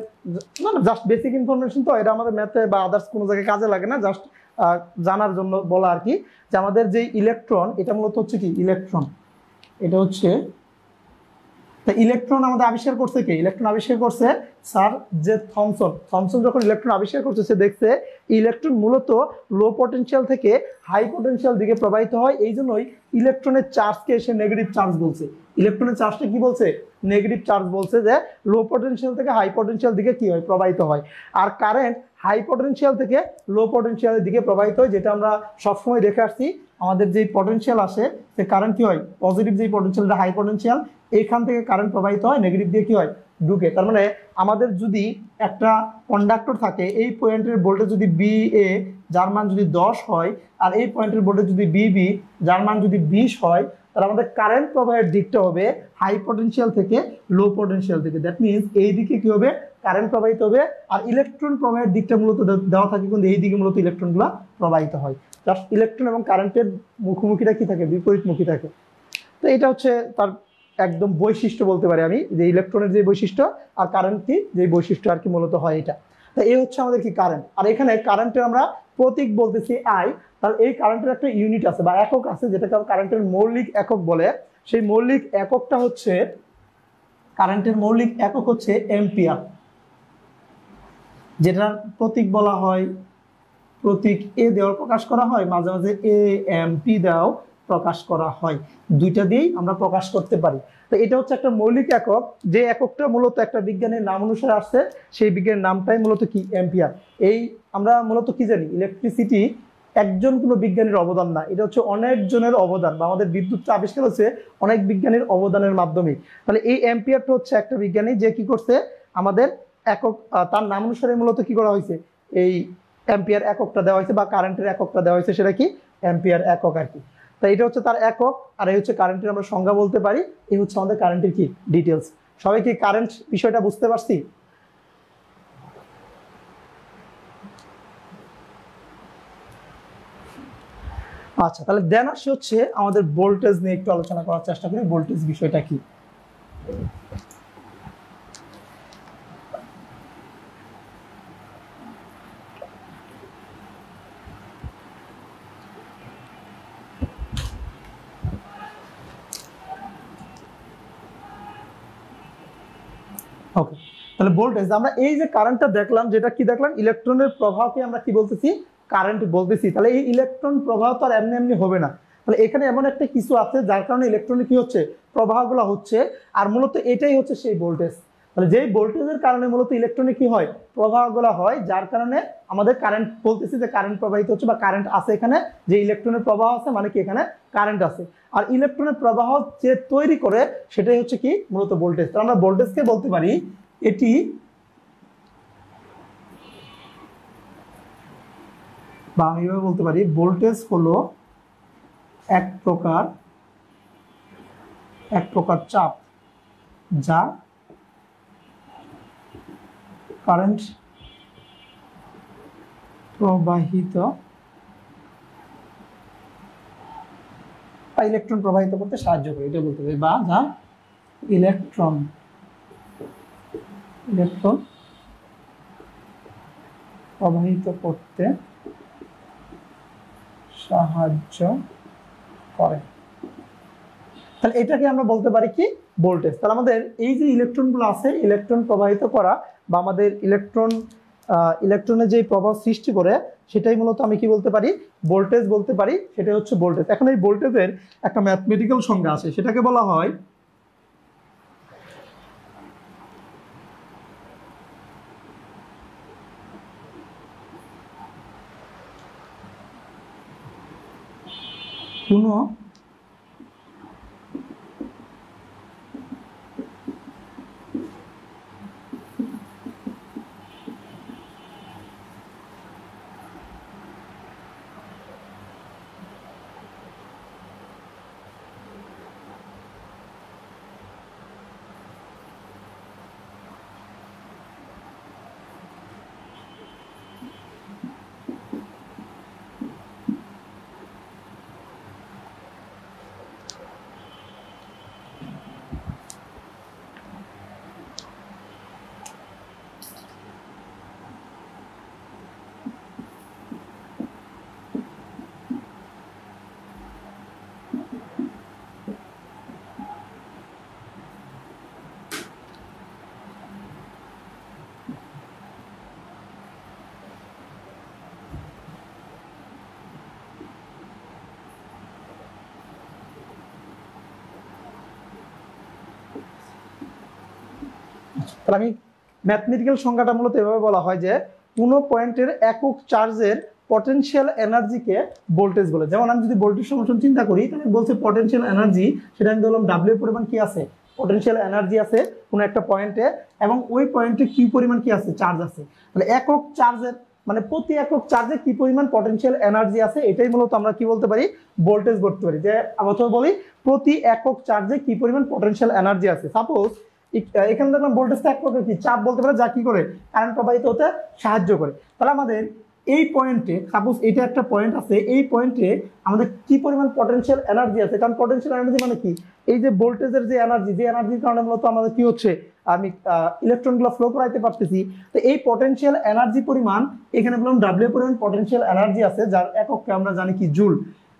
জাস্ট বেসিক ইনফরমেশন, তো এটা আমাদের ম্যাথে বা আদার্স কোনো জায়গায় কাজে লাগে না, জাস্ট জানার জন্য বলা আর কি, যে আমাদের যে ইলেকট্রন এটা মূলত হচ্ছে কি ইলেকট্রন, এটা হচ্ছে ইলেকট্রন আমাদের আবিষ্কার করছে কে, ইলেকট্রন আবিষ্কার করছে স্যার যে থমসন যখন ইলেকট্রন আবিষ্কার করছে সে দেখছে ইলেকট্রন মূলত লো পটেনশিয়াল থেকে হাই পটেনশিয়াল দিকে প্রবাহিত হয়। এই জন্যই ইলেকট্রনের চার্জকে সে নেগেটিভ চার্জ বলছে, ইলেকট্রনের চার্জটা কি বলছে, নেগেটিভ চার্জ বলছে, যে লো পটেনশিয়াল থেকে হাই পটেনশিয়াল দিকে কি হয়, প্রবাহিত হয়। আর কারেন্ট হাই পটেনশিয়াল থেকে লো পটেনশিয়ালের দিকে প্রবাহিত হয়, যেটা আমরা সবসময় দেখে আসছি আমাদের যে পটেনশিয়াল আসে সে কারেন্ট কি হয়, পজিটিভ যে পটেনশিয়ালটা হাই পটেনশিয়াল, এইখান থেকে কারেন্ট প্রবাহিত হয়, নেগেটিভ দিয়ে কি হয়, ঢুকে। তার মানে আমাদের যদি একটা কন্ডাক্টর থাকে, এই পয়েন্টের ভোল্টেজ যদি বি এ যার মান যদি 10 হয়, আর এই পয়েন্টের ভোল্টেজ যদি বিবি যার মান যদি 20 হয়, তাহলে আমাদের কারেন্ট প্রবাহের দিকটা হবে হাই পটেনশিয়াল থেকে লো পটেনশিয়াল থেকে। দ্যাট মিনস এই দিকে কি হবে, কারেন্ট প্রবাহিত হবে। আর ইলেকট্রন প্রবাহের দিকটা মূলত দেওয়া থাকে কিন্তু এই দিকে মূলত ইলেকট্রনগুলো প্রবাহিত হয়। জাস্ট ইলেকট্রন এবং কারেন্টের মুখোমুখিটা কি থাকে, বিপরীতমুখী থাকে। তো এটা হচ্ছে তার একদম বৈশিষ্ট্য বলতে পারি আমি, যে ইলেকট্রনের যে বৈশিষ্ট্য আর কারেন্ট কি যে বৈশিষ্ট্য আর কি মূলত হয় এটা। তো এই হচ্ছে আমাদের কি কারেন্ট। আর এখানে কারেন্টের আমরা প্রতীক বলতেছি আই, তাহলে এই কারেন্টের একটা ইউনিট আছে বা একক আছে, যেটাকে কারেন্টের মৌলিক একক বলে। সেই মৌলিক এককটা হচ্ছে, কারেন্টের মৌলিক একক হচ্ছে এম্পিয়ার, যেটার প্রতীক বলা হয়, প্রতীক এ দেওয়ার প্রকাশ করা হয়, মাঝে মাঝে এ এম পি দেওয়াও প্রকাশ করা হয়, দুইটা দিয়েই আমরা প্রকাশ করতে পারি। তো এটা হচ্ছে একটা মৌলিক একক, যে এককটা মূলত একটা বিজ্ঞানের নাম অনুসারে আসছে, সেই বিজ্ঞানের নামটাই মূলত কি এম্পিয়ার। এই আমরা মূলত কি জানি, ইলেকট্রিসিটি একজন কোনো বিজ্ঞানীর অবদান না, এটা হচ্ছে অনেকজনের অবদান, বা আমাদের বিদ্যুৎটা আবিষ্কার হচ্ছে অনেক বিজ্ঞানীর অবদানের মাধ্যমে। তাহলে এই এম্পিয়ারটা হচ্ছে একটা বিজ্ঞানী যে কি করছে, আমাদের একক তার নাম অনুসারে মূলত কি করা হয়েছে, এই এম্পিয়ার এককটা দেওয়া হয়েছে বা কারেন্টের এককটা দেওয়া হয়েছে, সেটা কি এম্পিয়ার একক আর কি। তাই এটা হচ্ছে তার একক, আর এই হচ্ছে কারেন্টের আমরা সংজ্ঞা বলতে পারি। এই হচ্ছে আমাদের কারেন্টের কি ডিটেলস। সবাই কি কারেন্ট বিষয়টা বুঝতে পারছি? আচ্ছা, তাহলে দেন আসি হচ্ছে আমাদের ভোল্টেজ নিয়ে একটু আলোচনা করার চেষ্টা করি, ভোল্টেজ বিষয়টা কি। ওকে, তাহলে ভোল্টেজ আমরা এই যে কারেন্টটা দেখলাম, যেটা কি দেখলাম, ইলেকট্রনের প্রবাহকে আমরা কি বলতেছি, কারেন্ট বলতেছি। তাহলে এই ইলেকট্রন প্রবাহ তো আর এমনি এমনি হবে না, তাহলে এখানে এমন একটা কিছু আছে যার কারণে ইলেকট্রনের কি হচ্ছে, প্রবাহগুলো হচ্ছে, আর মূলত এটাই হচ্ছে সেই ভোল্টেজ। তাহলে যেই ভোল্টেজের কারণে মূলত ইলেকট্রনে কি হয়, প্রবাহগুলো হয়, যার কারণে আমাদের কারেন্ট বলতেছি যে কারেন্ট প্রবাহিত হচ্ছে বা কারেন্ট আছে এখানে, যে ইলেকট্রনের প্রবাহ আছে মানে কি এখানে কারেন্ট আছে। আর ইলেকট্রনের প্রবাহ যে তৈরি করে সেটাই হচ্ছে কি মূলত ভোল্টেজ। তো আমরা ভোল্টেজকে বলতে পারি এটি বা আমি এভাবে বলতে পারি, ভোল্টেজ হলো এক প্রকার চাপ, যা কারেন্ট প্রবাহিত বা ইলেকট্রন প্রবাহিত করতে সাহায্য করে, এটা বলতে হবে, বা যা ইলেকট্রন প্রবাহিত করতে সাহায্য করে। তাহলে এটাকে আমরা বলতে পারি কি ভোল্টেজ। তাহলে আমাদের এই যে ইলেকট্রনগুলো আছে, ইলেকট্রন প্রবাহিত করা বা আমাদের ইলেকট্রনের যে প্রভাব সৃষ্টি করে সেটাই মূলত আমি কি বলতে পারি, ভোল্টেজ বলতে পারি, সেটাই হচ্ছে ভোল্টেজ। এখন এই ভোল্টেজের একটা ম্যাথমেটিক্যাল সংজ্ঞা আছে, সেটাকে বলা হয় কোনো তাহলে আমি ম্যাথমেটিক্যাল সংজ্ঞাটা মূলত এভাবে বলা হয় যে কোনো পয়েন্টের একক চার্জের পটেনশিয়াল এনার্জিকে ভোল্টেজ বলে। যেমন আমি যদি ভোল্টেজ সমস্যা চিন্তা করি তাহলে বলছে পটেনশিয়াল এনার্জি, সেটা আমি বললাম ডাব্লিউ পরিমাণ কি আছে, পটেনশিয়াল এনার্জি আছে কোনো একটা পয়েন্টে, এবং ওই পয়েন্টে কি পরিমাণ কি আছে, চার্জ আছে। তাহলে একক চার্জের মানে প্রতি একক চার্জে কি পরিমাণ পটেনশিয়াল এনার্জি আছে, এটাই মূলত আমরা কি বলতে পারি, ভোল্টেজ বলতে পারি। যে অথবা বলি প্রতি একক চার্জে কি পরিমাণ পটেনশিয়াল এনার্জি আছে। সাপোজ এখানে দেখলাম ভোল্টেজটা এক প্রকার কি চাপ বলতে পারে, যা কি করে কারেন্ট প্রবাহিত হতে সাহায্য করে। তাহলে আমাদের এই পয়েন্টে, সাপোজ এটা একটা পয়েন্ট আছে, এই পয়েন্টে আমাদের কি পরিমাণ পটেনশিয়াল এনার্জি আছে, কারণ পটেনশিয়াল এনার্জি মানে কি, এই যে ভোল্টেজের যে এনার্জি, যে এনার্জির কারণে মূলত আমাদের কি হচ্ছে, আমি ইলেকট্রনগুলো ফ্লো করাইতে পারতেছি। তো এই পটেনশিয়াল এনার্জি পরিমাণ, এখানে বললাম ডাব্লিউ পরিমাণ পটেনশিয়াল এনার্জি আছে, যার একককে আমরা জানি কি জুল,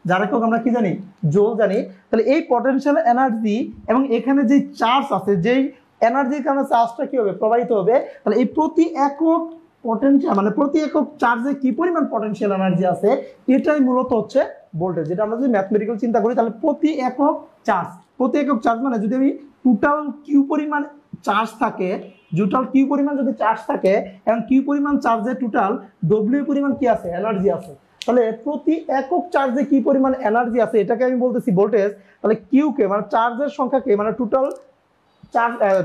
যার একক আমরা কি জানি, জুল জানি। তাহলে এই পটেনশিয়াল এনার্জি এবং এখানে যে চার্জ আছে, যেই এনার্জির কারণে চার্জটা কি হবে, প্রবাহিত হবে। তাহলে এই প্রতি একক পটেনশিয়াল মানে প্রতি একক চার্জে কি পরিমাণ পটেনশিয়াল এনার্জি আছে, এটাই মূলত হচ্ছে ভোল্টেজ। যেটা আমরা যদি ম্যাথমেটিক্যাল চিন্তা করি তাহলে প্রতি একক চার্জ মানে যদি আমি টোটাল কিউ পরিমাণ চার্জ থাকে, যদি চার্জ থাকে এবং কিউ পরিমাণ চার্জে টোটাল ডব্লিউ পরিমাণ কি আছে, এনার্জি আছে, তাহলে প্রতি একক চার্জে কি পরিমাণ এনার্জি আছে এটাকে আমি বলতেছি ভোল্টেজ। তাহলে কিউ কে মানে চার্জের সংখ্যাকে মানে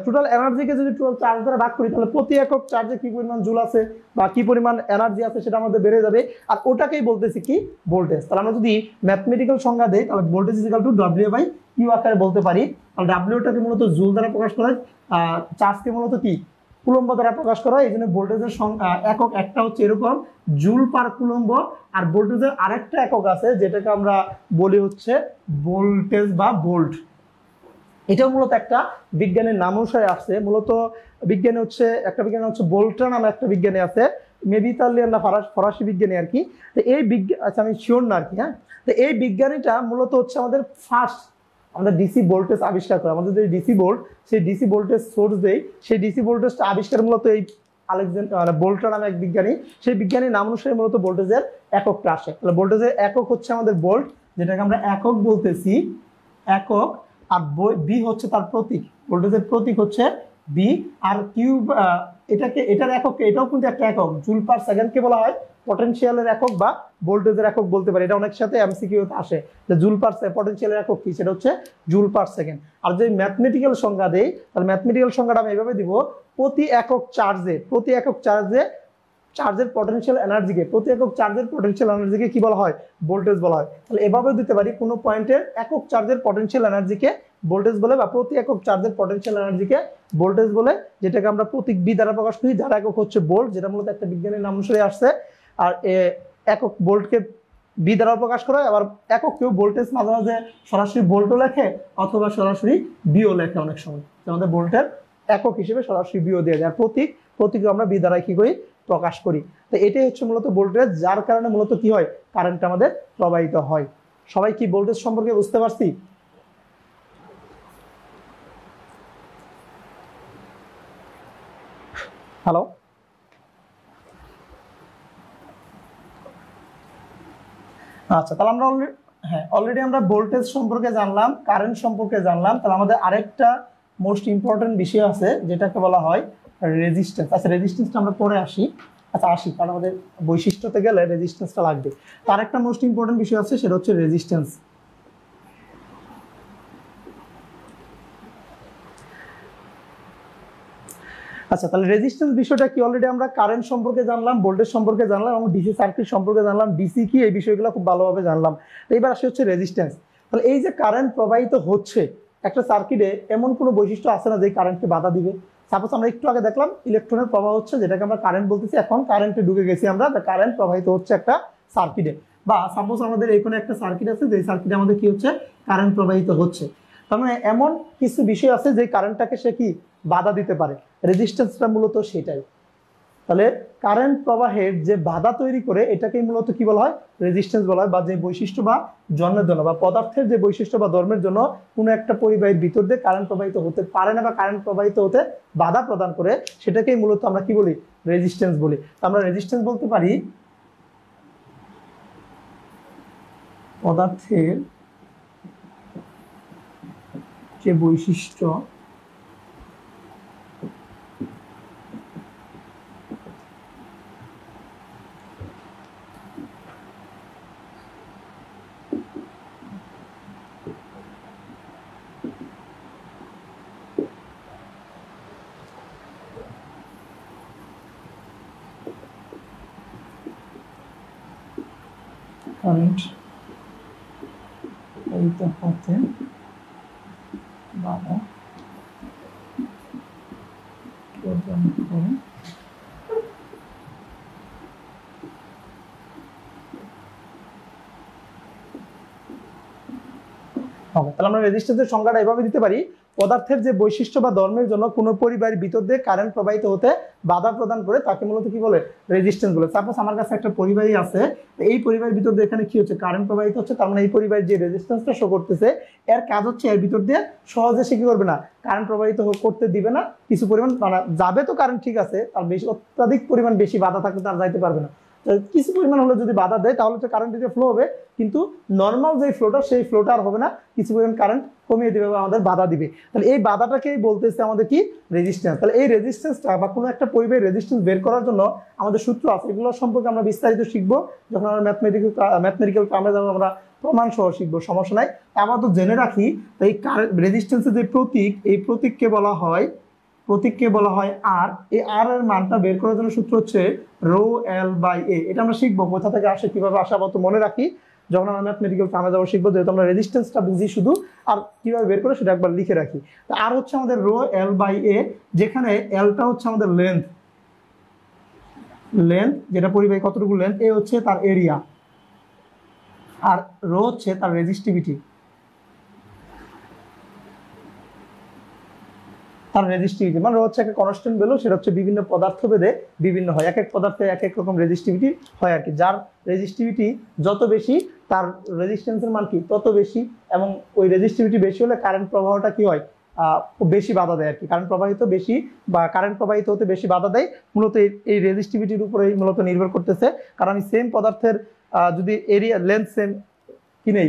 টোটাল এনার্জিকে যদি টোটাল চার্জ দ্বারা ভাগ করি তাহলে প্রতি একক চার্জে কি পরিমাণ জুল আছে বা কি পরিমাণ এনার্জি আছে সেটা আমাদের বেড়ে যাবে, আর ওটাকেই বলতেছি কি ভোল্টেজ। তাহলে আমরা যদি ম্যাথমেটিক্যাল সংজ্ঞা দেই তাহলে voltage is equal to W by Q আকারে বলতে পারি। তাহলে ডাব্লিউটাকে মূলত জুল দ্বারা প্রকাশ করা হয়, চার্জকে মূলত কি কুলম্ব দ্বারা প্রকাশ করা হয়। এই জন্য ভোল্টেজের একক একটা হচ্ছে এরকম জুল পার কুলম্ব, আর ভোল্টেজের আরেকটা একক আছে যেটাকে আমরা বলি হচ্ছে ভোল্টেজ বা ভোল্ট। এটাও মূলত একটা বিজ্ঞানের নাম অনুসারে আসছে। মূলত বিজ্ঞানী হচ্ছে বোল্টা নামে একটা বিজ্ঞানী আছে, মেবি ইতালিয়ান না ফরাসি বিজ্ঞানী আর কি। তো এই আচ্ছা আমি শিওর না আর কি, হ্যাঁ। তো এই বিজ্ঞানীটা মূলত হচ্ছে আমাদের ডিসি ভোল্টেজ আবিষ্কার করে। আমাদের যে ডিসি ভোল্ট, সেই ডিসি ভোল্টেজ সোর্স দেই, সেই ডিসি ভোল্টেজটা আবিষ্কার মূলত এই বোল্টা নামে এক বিজ্ঞানী। সেই বিজ্ঞানীর নাম অনুসারে মূলত ভোল্টেজের এককটা আসে। তাহলে ভোল্টেজের একক হচ্ছে আমাদের ভোল্ট, যেটাকে আমরা একক বলতেছি, একক। আর বি হচ্ছে তার প্রতীক, ভোল্টেজের প্রতীক হচ্ছে বি। আর কিউ এটার একক, এটাও কিন্তু একটা একক, জুল পার সেকেন্ডকে বলা হয় পটেনশিয়ালের একক বা ভোল্টেজের একক বলতে পারি। এটা অনেক সাথে এমসিকিউতে আসে যে জুল পার পটেনশিয়ালের একক কি, সেটা হচ্ছে জুল পার সেকেন্ড। আর যদি ম্যাথমেটিক্যাল সংজ্ঞা দেই তাহলে ম্যাথমেটিক্যাল সংজ্ঞাটা আমি এভাবে দিব, প্রতি একক চার্জের পটেনশিয়াল এনার্জিকে, প্রতি একক চার্জের পটেনশিয়াল এনার্জিকে কি বলা হয়, ভোল্টেজ বলা হয়। তাহলে এভাবেও দিতে পারি, কোনো পয়েন্টের একক চার্জের পটেনশিয়াল এনার্জিকে ভোল্টেজ বলে, বা প্রতি একক চার্জের পটেনশিয়াল এনার্জিকে ভোল্টেজ বলে, যেটাকে আমরা প্রতীক বি দ্বারা প্রকাশ করি, যার একক হচ্ছে ভোল্ট, যেটা মূলত একটা বিজ্ঞানীর নাম অনুসারে আসছে। আর একক ভোল্টকে বি দ্বারা প্রকাশ করা হয়। আবার একক কেউ ভোল্টেজ মাঝে মাঝে সরাসরি ভোল্টও লেখে অথবা সরাসরি বিও লেখে, অনেক সময় আমাদের ভোল্টের একক হিসেবে সরাসরি বিও দিয়ে যায়। আর প্রতীক আমরা বি দ্বারা কি করি, প্রকাশ করি। তো এটাই হচ্ছে মূলত ভোল্টেজ, যার কারণে মূলত কি হয়, কারেন্ট আমাদের প্রবাহিত হয়। সবাই কি ভোল্টেজ সম্পর্কে বুঝতে পারছি? হ্যালো, আচ্ছা, তাহলে আমরা অলরেডি আমরা ভোল্টেজ সম্পর্কে জানলাম, কারেন্ট সম্পর্কে জানলাম। তাহলে আমাদের আরেকটা মোস্ট ইম্পর্টেন্ট বিষয় আছে, যেটাকে বলা হয় রেজিস্ট্যান্স। আচ্ছা, রেজিস্ট্যান্সটা আমরা পরে আসি। কারণ আমাদের বৈশিষ্ট্যতে গেলে রেজিস্ট্যান্সটা লাগবে। তার একটা মোস্ট ইম্পর্টেন্ট বিষয় আছে, সেটা হচ্ছে রেজিস্ট্যান্স। আচ্ছা, তাহলে রেজিস্ট্যান্স বিষয়টা কি, অলরেডি আমরা কারেন্ট সম্পর্কে জানলাম, ভোল্টেজ সম্পর্কে জানলাম এবং ডিসি সার্কিট সম্পর্কে জানলাম, ডিসি কি, এই বিষয়গুলো খুব ভালোভাবে জানলাম। তো এবার আসে হচ্ছে রেজিস্ট্যান্স। তাহলে এই যে কারেন্ট প্রবাহিত হচ্ছে একটা সার্কিটে, এমন কোনো বৈশিষ্ট্য আছে না যে কারেন্টকে বাধা দিবে। সাপোজ আমরা একটু আগে দেখলাম ইলেকট্রনের প্রবাহ হচ্ছে, যেটাকে আমরা কারেন্ট বলতেছি, এখন কারেন্টে ঢুকে গেছি আমরা, কারেন্ট প্রবাহিত হচ্ছে একটা সার্কিটে। বা সাপোজ আমাদের এখানে একটা সার্কিট আছে, যে সার্কিটে আমাদের কি হচ্ছে, কারেন্ট প্রবাহিত হচ্ছে। তার মানে এমন কিছু বিষয় আছে যে কারেন্টটাকে সে কি বাধা দিতে পারে। রেজিস্ট্যান্সটা মূলত সেটাই। তাহলে কারেন্ট প্রবাহের যে বাধা তৈরি করে, এটাকেই মূলত কি বলা হয়, রেজিস্ট্যান্স বলা হয়। বা যে বৈশিষ্ট্য বা জন্মের জন্য বা পদার্থের যে বৈশিষ্ট্য বা ধর্মের জন্য কোনো একটা পরিবাহীর ভিতর দিয়ে কারেন্ট প্রবাহিত হতে পারে না বা কারেন্ট প্রবাহিত হতে বাধা প্রদান করে, সেটাকেই মূলত আমরা কি বলি, রেজিস্ট্যান্স বলি। আমরা রেজিস্ট্যান্স বলতে পারি পদার্থের যে বৈশিষ্ট্য কারেন্ট প্রবাহিত হতে বাধা প্রদান করে। তাহলে আমরা রেজিস্ট্যান্সের সংজ্ঞাটা এভাবে দিতে পারি, পদার্থের যে বৈশিষ্ট্য বা ধর্মের জন্য কোনো পরিবাহীর ভিতর দিয়ে কারেন্ট প্রবাহিত হতে বাধা প্রদান করে, তাকে মূলত কি বলে, রেজিস্ট্যান্স বলে। সাপোজ আমার কাছে একটা পরিবাহী আছে, এই পরিবাহীর ভিতর দিয়ে এখানে কি হচ্ছে, কারেন্ট প্রবাহিত হচ্ছে। তার মানে এই পরিবাহীর যে রেজিস্ট্যান্সটা শো করতেছে, এর কাজ হচ্ছে এর ভিতর দিয়ে সহজে সে কি করবে না, কারেন্ট প্রবাহিত করতে দিবে না। কিছু পরিমাণ মানে যাবে তো কারেন্ট, ঠিক আছে, তার বেশি অত্যাধিক পরিমাণ বেশি বাধা থাকলে তার যাইতে পারবে না। কিছু পরিমাণ হলে যদি বাধা দেয়, তাহলে তো কারেন্ট দিকে ফ্লো হবে, কিন্তু নর্মাল যে ফ্লোটা, সেই ফ্লোটা আর হবে না, কিছু পরিমাণ কারেন্ট কমিয়ে দিবে বা আমাদের বাধা দিবে। তাহলে এই বাধাটাকেই বলতেছে আমাদের কি, রেজিস্ট্যান্স। তাহলে এই রেজিস্ট্যান্সটা বা কোনো একটা পরিবাহীর রেজিস্ট্যান্স বের করার জন্য আমাদের সূত্র আছে, এগুলো সম্পর্কে আমরা বিস্তারিত শিখবো যখন আমরা ম্যাথমেটিক্যাল টার্মে যাবো, আমরা প্রমাণ সহ শিখবো, সমস্যা নাই। আমরা তো জেনে রাখি, এই রেজিস্ট্যান্সের যে প্রতীক, এই প্রতীককে বলা হয় আর। এই আর এর মানটা বের করার জন্য সূত্র হচ্ছে রো এল বাই এ। এটা আমরা শিখবো কোথা থেকে আসে, কিভাবে আসে, আবার তো মনে রাখি যখন আমরা ম্যাথমেটিক্যাল টার্মে যাবো শিখবো। যেহেতু আমরা রেজিস্ট্যান্সটা বুঝি শুধু, আর কিভাবে বের করে সেটা একবার লিখে রাখি। তো আর হচ্ছে আমাদের রো এল বাই এ, যেখানে এলটা হচ্ছে আমাদের লেন্থ, যেটা পরিবাহী কতটুকু লেন্থ, এ হচ্ছে তার এরিয়া, আর রো হচ্ছে তার রেজিস্টিভিটি। মানে হচ্ছে একটা কনস্ট্যান্ট ভ্যালু, সেটা হচ্ছে বিভিন্ন পদার্থ ভেদে বিভিন্ন হয়, এক এক পদার্থে এক এক রকম রেজিস্টিভিটি হয় আর কি। যার রেজিস্টিভিটি যত বেশি, তার রেজিস্ট্যান্সের মান কি তত বেশি, এবং ওই রেজিস্টিভিটি বেশি হলে কারেন্ট প্রবাহটা কি হয়, খুব বেশি বাধা দেয় আর কি। কারেন্ট প্রবাহিত হতে বেশি বাধা দেয়, মূলত এই রেজিস্টিভিটির উপরেই মূলত নির্ভর করতেছে। কারণ আমি সেম পদার্থের যদি এরিয়া লেন্থ সেম কি নেই,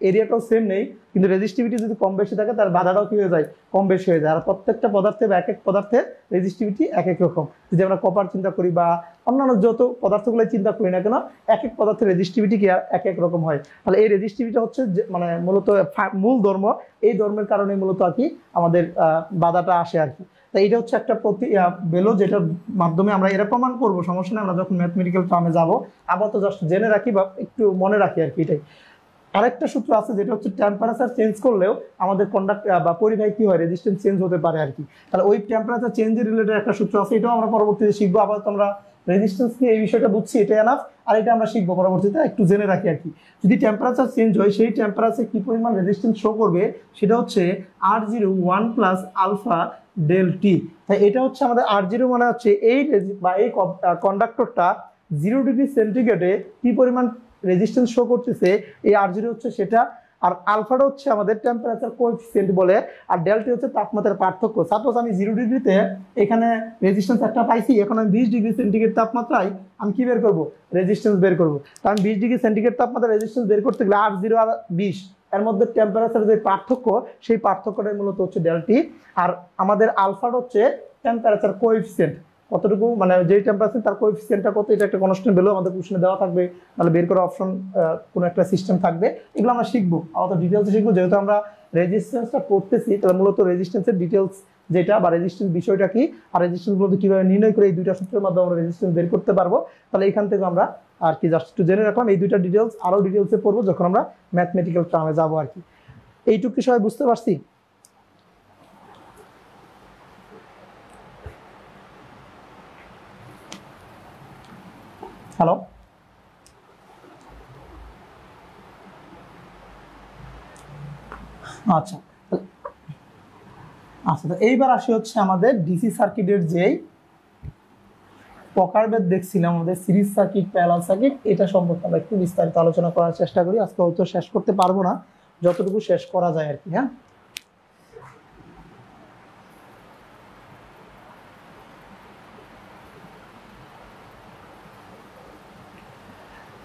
এরিয়াটাও সেম নেই, কিন্তু রেজিস্টিভিটি যদি কম বেশি থাকে, তার বাধাটাও কি হয়ে যায়, কম বেশি হয়ে যায়। আর প্রত্যেকটা পদার্থে বা এক এক পদার্থের রেজিস্টিভিটি এক এক রকম। যদি আমরা কপার চিন্তা করি বা অন্যান্য যত পদার্থগুলো চিন্তা করি না কেন, এক এক পদার্থের রেজিস্টিভিটি কি এক এক রকম হয়। তাহলে এই রেজিস্টিভিটি হচ্ছে মানে মূলত মূল ধর্ম, এই ধর্মের কারণে মূলত আর কি আমাদের বাধাটা আসে আর কি। তাই এটা হচ্ছে একটা ভ্যালু, যেটার মাধ্যমে আমরা এটা প্রমাণ করবো, সমস্যা নেই, আমরা যখন ম্যাথমেটিক্যাল টার্মে যাবো। আবার তো জাস্ট জেনে রাখি বা একটু মনে রাখি আর কি, এটাই। আরেকটা সূত্র আছে যেটা হচ্ছে টেম্পারেচার চেঞ্জ করলেও আমাদের কন্ডাক্ট বা পরিবাহী কি হয় রেজিস্ট্যান্স চেঞ্জ হতে পারে আর কি। তাহলে ওই টেম্পারেচার চেঞ্জের রিলেটেড একটা সূত্র আছে, এটাও আমরা পরবর্তীতে শিখবো। আবার আমরা রেজিস্ট্যান্স নিয়ে এই বিষয়টা বুঝছি, এটা এনাফ। আর এটা আমরা শিখবো পরবর্তীতে, একটু জেনে রাখি আর কি। যদি টেম্পারেচার চেঞ্জ হয় সেই টেম্পারেচার কি পরিমাণ রেজিস্ট্যান্স শো করবে, সেটা হচ্ছে R01 plus alpha del T. তাই এটা হচ্ছে আমাদের R0 মানে হচ্ছে এই কন্ডাক্টরটা 0 ডিগ্রি সেন্টিগ্রেডে কি পরিমাণ রেজিস্ট্যান্স শো করতেছে, এই R0 হচ্ছে সেটা। আর আলফাটা হচ্ছে আমাদের টেম্পারেচার কোএফিসিয়েন্ট বলে, আর ডেল্টা হচ্ছে তাপমাত্রার পার্থক্য। সাপোজ আমি 0 ডিগ্রিতে এখানে রেজিস্ট্যান্স একটা পাইছি, এখন আমি 20 ডিগ্রি সেন্টিগ্রেড তাপমাত্রায় আমি কি বের করব, রেজিস্ট্যান্স বের করব। কারণ 20 ডিগ্রি সেন্টিগ্রেড তাপমাত্রা রেজিস্ট্যান্স বের করতে গেলে R0 আর 20 এর মধ্যে টেম্পারেচার যে পার্থক্য, সেই পার্থক্যটাই মূলত হচ্ছে ডেল্টি। আর আমাদের আলফাটা হচ্ছে টেম্পারেচার কোএফিসিয়েন্ট, কতটুকু মানে যেই টেম্পারেচার তার কোএফিসিয়েন্টটা কত, এটা একটা কনস্ট্যান্ট ভ্যালু আমাদের কোশ্চেনে দেওয়া থাকবে, তাহলে বের করার অপশন কোনো একটা সিস্টেম থাকবে। এগুলো আমরা শিখবো, আমাদের ডিটেলসে শিখবো। যেহেতু আমরা রেজিস্ট্যান্সটা করতেছি, তাহলে মূলত রেজিস্ট্যান্সের ডিটেলস যেটা বা রেজিস্ট্যান্স বিষয়টা কি, আর রেজিস্ট্যান্স বলতে কিভাবে নির্ণয় করে, এই দুইটা সূত্রের মাধ্যমে আমরা রেজিস্ট্যান্স বের করতে পারবো। তাহলে এখান থেকে আমরা আর কি জাস্ট একটু জেনে রাখলাম। এই দুইটা ডিটেলস আরো ডিটেলসে পড়বো যখন আমরা ম্যাথমেটিক্যাল টার্মে যাবো আর কি। এইটুকু কি সবাই বুঝতে পারছি? হ্যালো, আচ্ছা আচ্ছা। এইবার আসি হচ্ছে আমাদের ডিসি সার্কিটের যেই প্রকারভেদ দেখছিলাম, আমাদের সিরিজ সার্কিট, প্যারালাল সার্কিট, এটা সম্পর্কে আমরা একটু বিস্তারিত আলোচনা করার চেষ্টা করি। আজকে হয়তো শেষ করতে পারবো না, যতটুকু শেষ করা যায় আর কি। হ্যাঁ,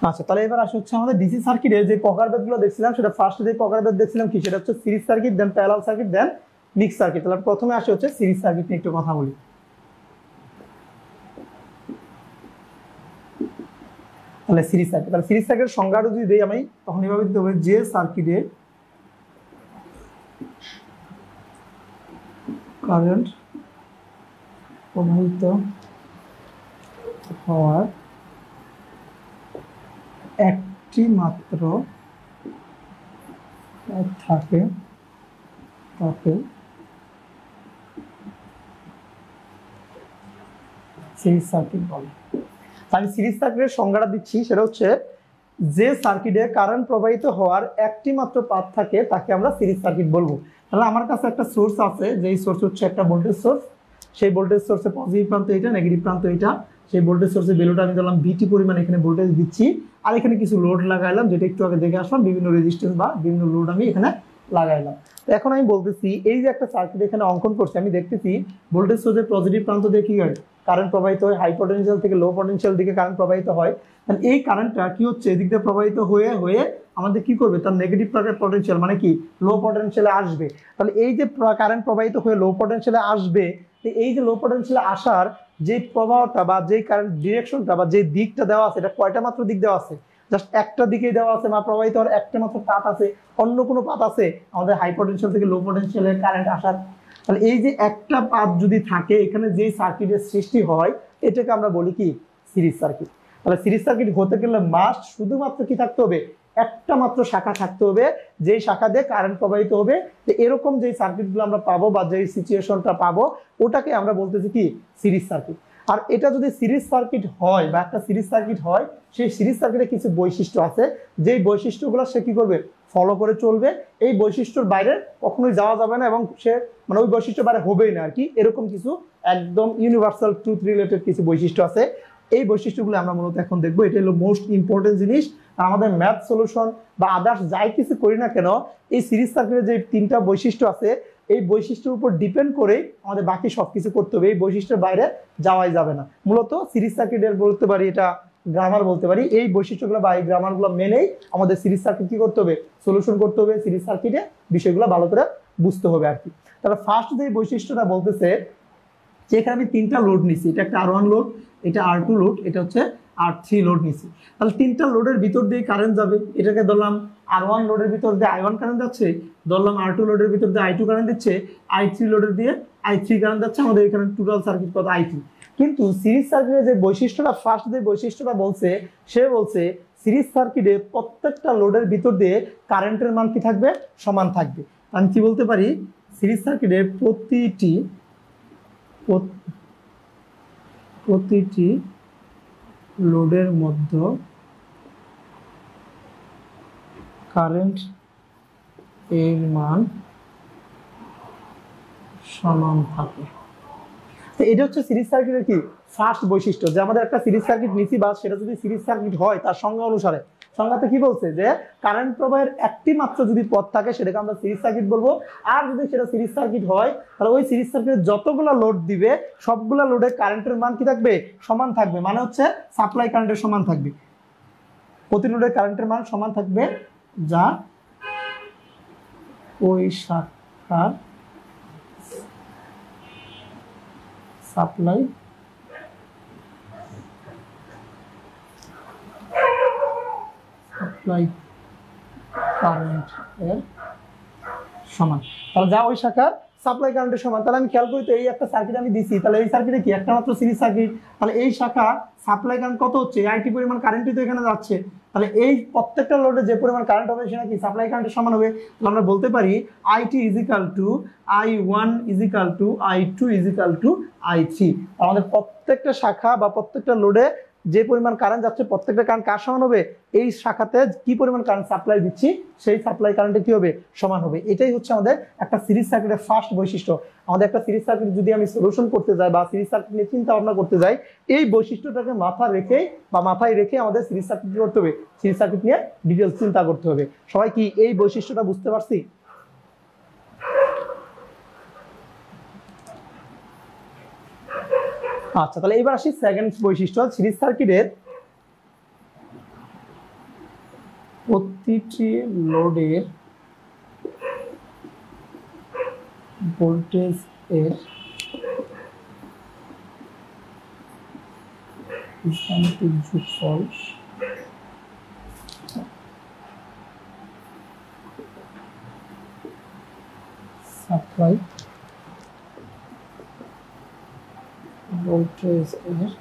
আচ্ছা। তাহলে এবার আসে হচ্ছে আমাদের ডিসি সার্কিটের যে প্রকারভেদগুলো দেখছিলাম, সেটা ফার্স্ট যে প্রকারভেদ দেখছিলাম কি, সেটা হচ্ছে সিরিজ সার্কিট, দেন প্যারালাল সার্কিট, দেন মিক্স সার্কিট। তাহলে প্রথমে আসে হচ্ছে সিরিজ সার্কিট নিয়ে একটু কথা বলি। তাহলে সিরিজ সার্কিট, তাহলে সিরিজ সার্কিটের সংজ্ঞাটা যদি দেই আমি, তখন এভাবে দিতে হবে যে সার্কিটে কারেন্ট প্রবাহিত হওয়ার একটি মাত্র থাকে তাকে সিরিজ সার্কিট বলে। আমি সিরিজ সার্কিটের সংজ্ঞাটা দিচ্ছি, সেটা হচ্ছে যে সার্কিটে কারেন্ট প্রবাহিত হওয়ার একটি মাত্র পাথ থাকে তাকে আমরা সিরিজ সার্কিট বলবো। তাহলে আমার কাছে একটা সোর্স আছে, যেই সোর্স হচ্ছে একটা ভোল্টেজ সোর্স। সেই ভোল্টেজ সোর্সে পজিটিভ প্রান্ত এটা, নেগেটিভ প্রান্ত এটা। সেই ভোল্টেজ সোর্সের ভ্যালুটা আমি দিলাম ভিটি পরিমাণ, এখানে ভোল্টেজ দিচ্ছি। আর এখানে কিছু লোড লাগাইলাম, যেটা একটু আগে দেখে আসলাম, বিভিন্ন রেজিস্ট্যান্স বা বিভিন্ন লোড আমি এখানে লাগাইলাম। তো এখন আমি বলতেছি, এই যে একটা সার্কিট এখানে অঙ্কন করছি, আমি দেখতেছি ভোল্টেজ সোর্সের পজিটিভ প্রান্ত দিয়ে কি হয়, কারেন্ট প্রবাহিত হয়। হাই পটেনশিয়াল থেকে লো পটেনশিয়াল দিকে কারেন্ট প্রবাহিত হয়। তাহলে এই কারেন্টটা কি হচ্ছে, এদিক দিয়ে প্রবাহিত হয়ে হয়ে আমাদের কি করবে, তার নেগেটিভ পটেনশিয়াল মানে কি লো পটেনশিয়ালে আসবে। তাহলে এই যে কারেন্ট প্রবাহিত হয়ে লো পটেনশিয়ালে আসবে, এই যে লো পটেনশিয়ালে আসার যে প্রবাহটা বা যে কারেন্ট ডিরেকশনটা বা যে দিকটা দেওয়া আছে, এটা কয়টা মাত্র দিক দেওয়া আছে, জাস্ট একটা দিকেই দেওয়া আছে, বা প্রবাহিত হওয়ার একটা মাত্র পাথ আছে, অন্য কোনো পাথ আছে আমাদের হাই পটেনশিয়াল থেকে লো পটেনশিয়ালে কারেন্ট আসার। তাহলে এই যে একটা পাথ যদি থাকে, এখানে যে সার্কিটের সৃষ্টি হয়, এটাকে আমরা বলি কি সিরিজ সার্কিট। তাহলে সিরিজ সার্কিট হতে গেলে মাস্ট শুধুমাত্র কি থাকতে হবে, একটা মাত্র শাখা থাকতে হবে, যেই শাখা দিয়ে কারেন্ট প্রবাহিত হবে। তো এরকম যে সার্কিটগুলো আমরা পাবো বা যে সিচুয়েশনটা পাবো, ওটাকে আমরা বলতেছি কি সিরিজ সার্কিট। আর এটা যদি সিরিজ সার্কিট হয় বা একটা সিরিজ সার্কিট হয়, সেই সিরিজ সার্কিটে কিছু বৈশিষ্ট্য আছে, যেই বৈশিষ্ট্যগুলো সে কি করবে, ফলো করে চলবে। এই বৈশিষ্ট্যর বাইরে কখনোই যাওয়া যাবে না, এবং সে মানে ওই বৈশিষ্ট্য বাইরে হবেই না আর কি। এরকম কিছু একদম ইউনিভার্সাল ট্রুথ রিলেটেড কিছু বৈশিষ্ট্য আছে। এই বৈশিষ্ট্যগুলো আমরা মূলত এখন দেখবো। এটা হলো মোস্ট ইম্পর্টেন্ট জিনিস। আর আমাদের ম্যাথ সলিউশন বা আদার্স যাই কিছু করি না কেন, এই সিরিজ সার্কিটের যে তিনটা বৈশিষ্ট্য আছে, এই বৈশিষ্ট্যের উপর ডিপেন্ড করে আমাদের বাকি সবকিছু করতে হবে। এই বৈশিষ্ট্যের বাইরে যাওয়াই যাবে না। মূলত সিরিজ সার্কিটের বলতে পারি, এটা গ্রামার বলতে পারি। এই বৈশিষ্ট্যগুলো বা এই গ্রামারগুলো মেনেই আমাদের সিরিজ সার্কিট কি করতে হবে, সলিউশন করতে হবে। সিরিজ সার্কিটে বিষয়গুলো ভালো করে বুঝতে হবে আর কি। তাহলে ফার্স্ট যে বৈশিষ্ট্যটা বলতেছে, যে এখানে আমি তিনটা লোড নিছি, এটা একটা R1 লোড, এটা R2 লোড, এটা হচ্ছে R3 লোড নিছি। তাহলে তিনটা লোডের ভিতর দিয়ে কারেন্ট যাবে। এটাকে ধরলাম R1 লোডের ভিতর দিয়ে I1 কারেন্ট যাচ্ছে, ধরলাম R2 লোডের ভিতর দিয়ে I2 কারেন্ট দিচ্ছে, I3 লোডের দিয়ে I3 কারেন্ট যাচ্ছে। আমাদের এখানে টোটাল সার্কিট কত, I3। কিন্তু সিরিজ সার্কিটের যে বৈশিষ্ট্যটা, ফার্স্ট যে বৈশিষ্ট্যটা বলছে, সে বলছে সিরিজ সার্কিটে প্রত্যেকটা লোডের ভিতর দিয়ে কারেন্টের মান কি থাকবে, সমান থাকবে। আমি কি বলতে পারি, সিরিজ সার্কিটে প্রতিটি লোডের মধ্যে কারেন্ট এর মান সমান থাকে। তো এটা হচ্ছে সিরিজ সার্কিটের কি ফার্স্ট বৈশিষ্ট্য, যে আমাদের একটা সিরিজ সার্কিট নিচ্ছি বা সেটা যদি সিরিজ সার্কিট হয় তার সংজ্ঞা অনুসারে, সংজ্ঞাতে কি বলছে যে কারেন্ট প্রবাহের একটি মাত্র যদি পথ থাকে সেটাকে আমরা সিরিজ সার্কিট বলবো। আর যদি সেটা সিরিজ সার্কিট হয় তাহলে ওই সিরিজ সার্কিটে যতগুলো লোড দিবে সবগুলা লোডে কারেন্টের মান কি থাকবে, সমান থাকবে। মানে হচ্ছে সাপ্লাই কারেন্টের সমান থাকবে, প্রতি লোডের কারেন্টের মান সমান থাকবে, যা ওই শাখার সাপ্লাই কারেন্ট এর সমান। তাহলে যা ওই শাখার সাপ্লাই কারেন্টের সমান। তাহলে আমি খেয়াল করি তো এই একটা সার্কিট আমি দিছি, তাহলে এই সার্কিটে কি একটা মাত্র সিরিজ সার্কিট, তাহলে এই শাখা সাপ্লাই কারেন্ট কত হচ্ছে, আইটি পরিমাণ কারেন্টই তো এখানে যাচ্ছে। তাহলে এই প্রত্যেকটা লোডে যে পরিমাণ কারেন্ট হবে সেটা কি সাপ্লাই কারেন্টের সমান হবে। তাহলে আমরা বলতে পারি IT is equal to I1 is equal to I2 is equal to I3। আমাদের প্রত্যেকটা শাখা বা প্রত্যেকটা লোডে যে পরিমাণ কারেন্ট যাচ্ছে প্রত্যেকটা কারেন্ট কার সমান হবে, এই শাখাতে কি পরিমাণ কারেন্ট সাপ্লাই দিচ্ছি সেই সাপ্লাই কারেন্টে কি হবে, সমান হবে। এটাই হচ্ছে আমাদের একটা সিরিজ সার্কিটের ফার্স্ট বৈশিষ্ট্য। আমাদের একটা সিরিজ সার্কিট যদি আমি সলিউশন করতে যাই বা সিরিজ সার্কিট নিয়ে চিন্তা ভাবনা করতে যাই, এই বৈশিষ্ট্যটাকে মাথায় রেখে আমাদের সিরিজ সার্কিট করতে হবে, সিরিজ সার্কিট নিয়ে ডিটেলস চিন্তা করতে হবে। সবাই কি এই বৈশিষ্ট্যটা বুঝতে পারছি? আচ্ছা, তাহলে এবার আসি সেকেন্ড বৈশিষ্ট্য, সিরিজ সার্কিটের প্রতিটি লোডের ভোল্টেজ এর বীজগাণিতিক যোগফল সাপ্লাই ভোল্টেজ এর।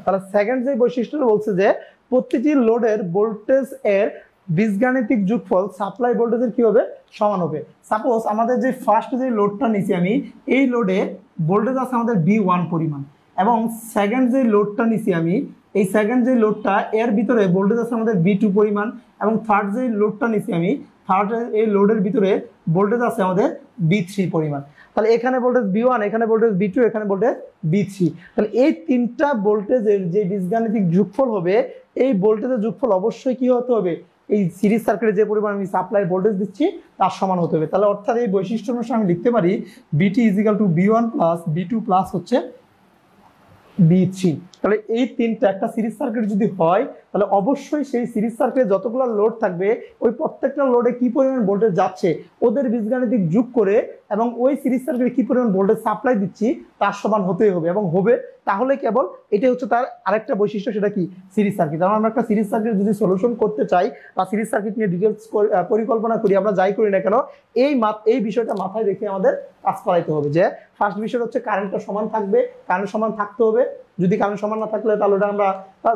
তাহলে সেকেন্ড যে বৈশিষ্ট্যটা বলছে যে প্রতিটি লোডের ভোল্টেজ এর বীজগাণিতিক যোগফল সাপ্লাই ভোল্টেজের কি হবে, সমান হবে। সাপোজ আমাদের যে ফার্স্ট যে লোডটা নিছি আমি, এই লোডে ভোল্টেজ আছে আমাদের V1 পরিমাণ, এবং সেকেন্ড যে লোডটা নিছি আমি, এই সেকেন্ড যে লোডটা এর ভিতরে ভোল্টেজ আছে আমাদের V2 পরিমাণ, এবং থার্ড যে লোডটা নিছি আমি, থার্ড এই লোডের ভিতরে ভোল্টেজ আছে আমাদের V3 পরিমাণ। তাহলে এখানে ভোল্টেজ V1, এখানে ভোল্টেজ V2, এখানে ভোল্টেজ V3। তাহলে এই তিনটা ভোল্টেজের যে বীজগাণিতিক যোগফল হবে, এই ভোল্টেজের যোগফল অবশ্যই কি হতে হবে, এই সিরিজ সার্কিটে যে পরিমাণ আমি সাপ্লাই ভোল্টেজ দিচ্ছি তার সমান হতে হবে। তাহলে অর্থাৎ এই বৈশিষ্ট্য অনুসারে আমি লিখতে পারি VT is equal to V1 plus V2 plus হচ্ছে V3। তাহলে এই তিনটা একটা সিরিজ সার্কিট যদি হয় তাহলে অবশ্যই সেই সিরিজ সার্কিটে যতগুলো লোড থাকবে ওই প্রত্যেকটা লোডে কি পরিমাণ ভোল্টেজ যাচ্ছে ওদের বীজগাণিতিক যোগ করে এবং ওই সিরিজ সার্কিটে কি পরিমাণ ভোল্টেজ সাপ্লাই দিচ্ছি তার সমান হতেই হবে এবং হবে। তাহলে কেবল এটাই হচ্ছে তার আরেকটা বৈশিষ্ট্য, সেটা কি সিরিজ সার্কিট। কারণ আমরা একটা সিরিজ সার্কিট যদি সলিউশন করতে চাই বা সিরিজ সার্কিট নিয়ে ডিটেলস পরিকল্পনা করি, আমরা যাই করি না কেন এই বিষয়টা মাথায় রেখে আমাদের কাজ করাইতে হবে। যে ফার্স্ট বিষয় হচ্ছে কারেন্টটা সমান থাকবে, কারেন্ট সমান থাকতে হবে। যদি কারেন্ট সমান না থাকলে তাহলে ওটা আমরা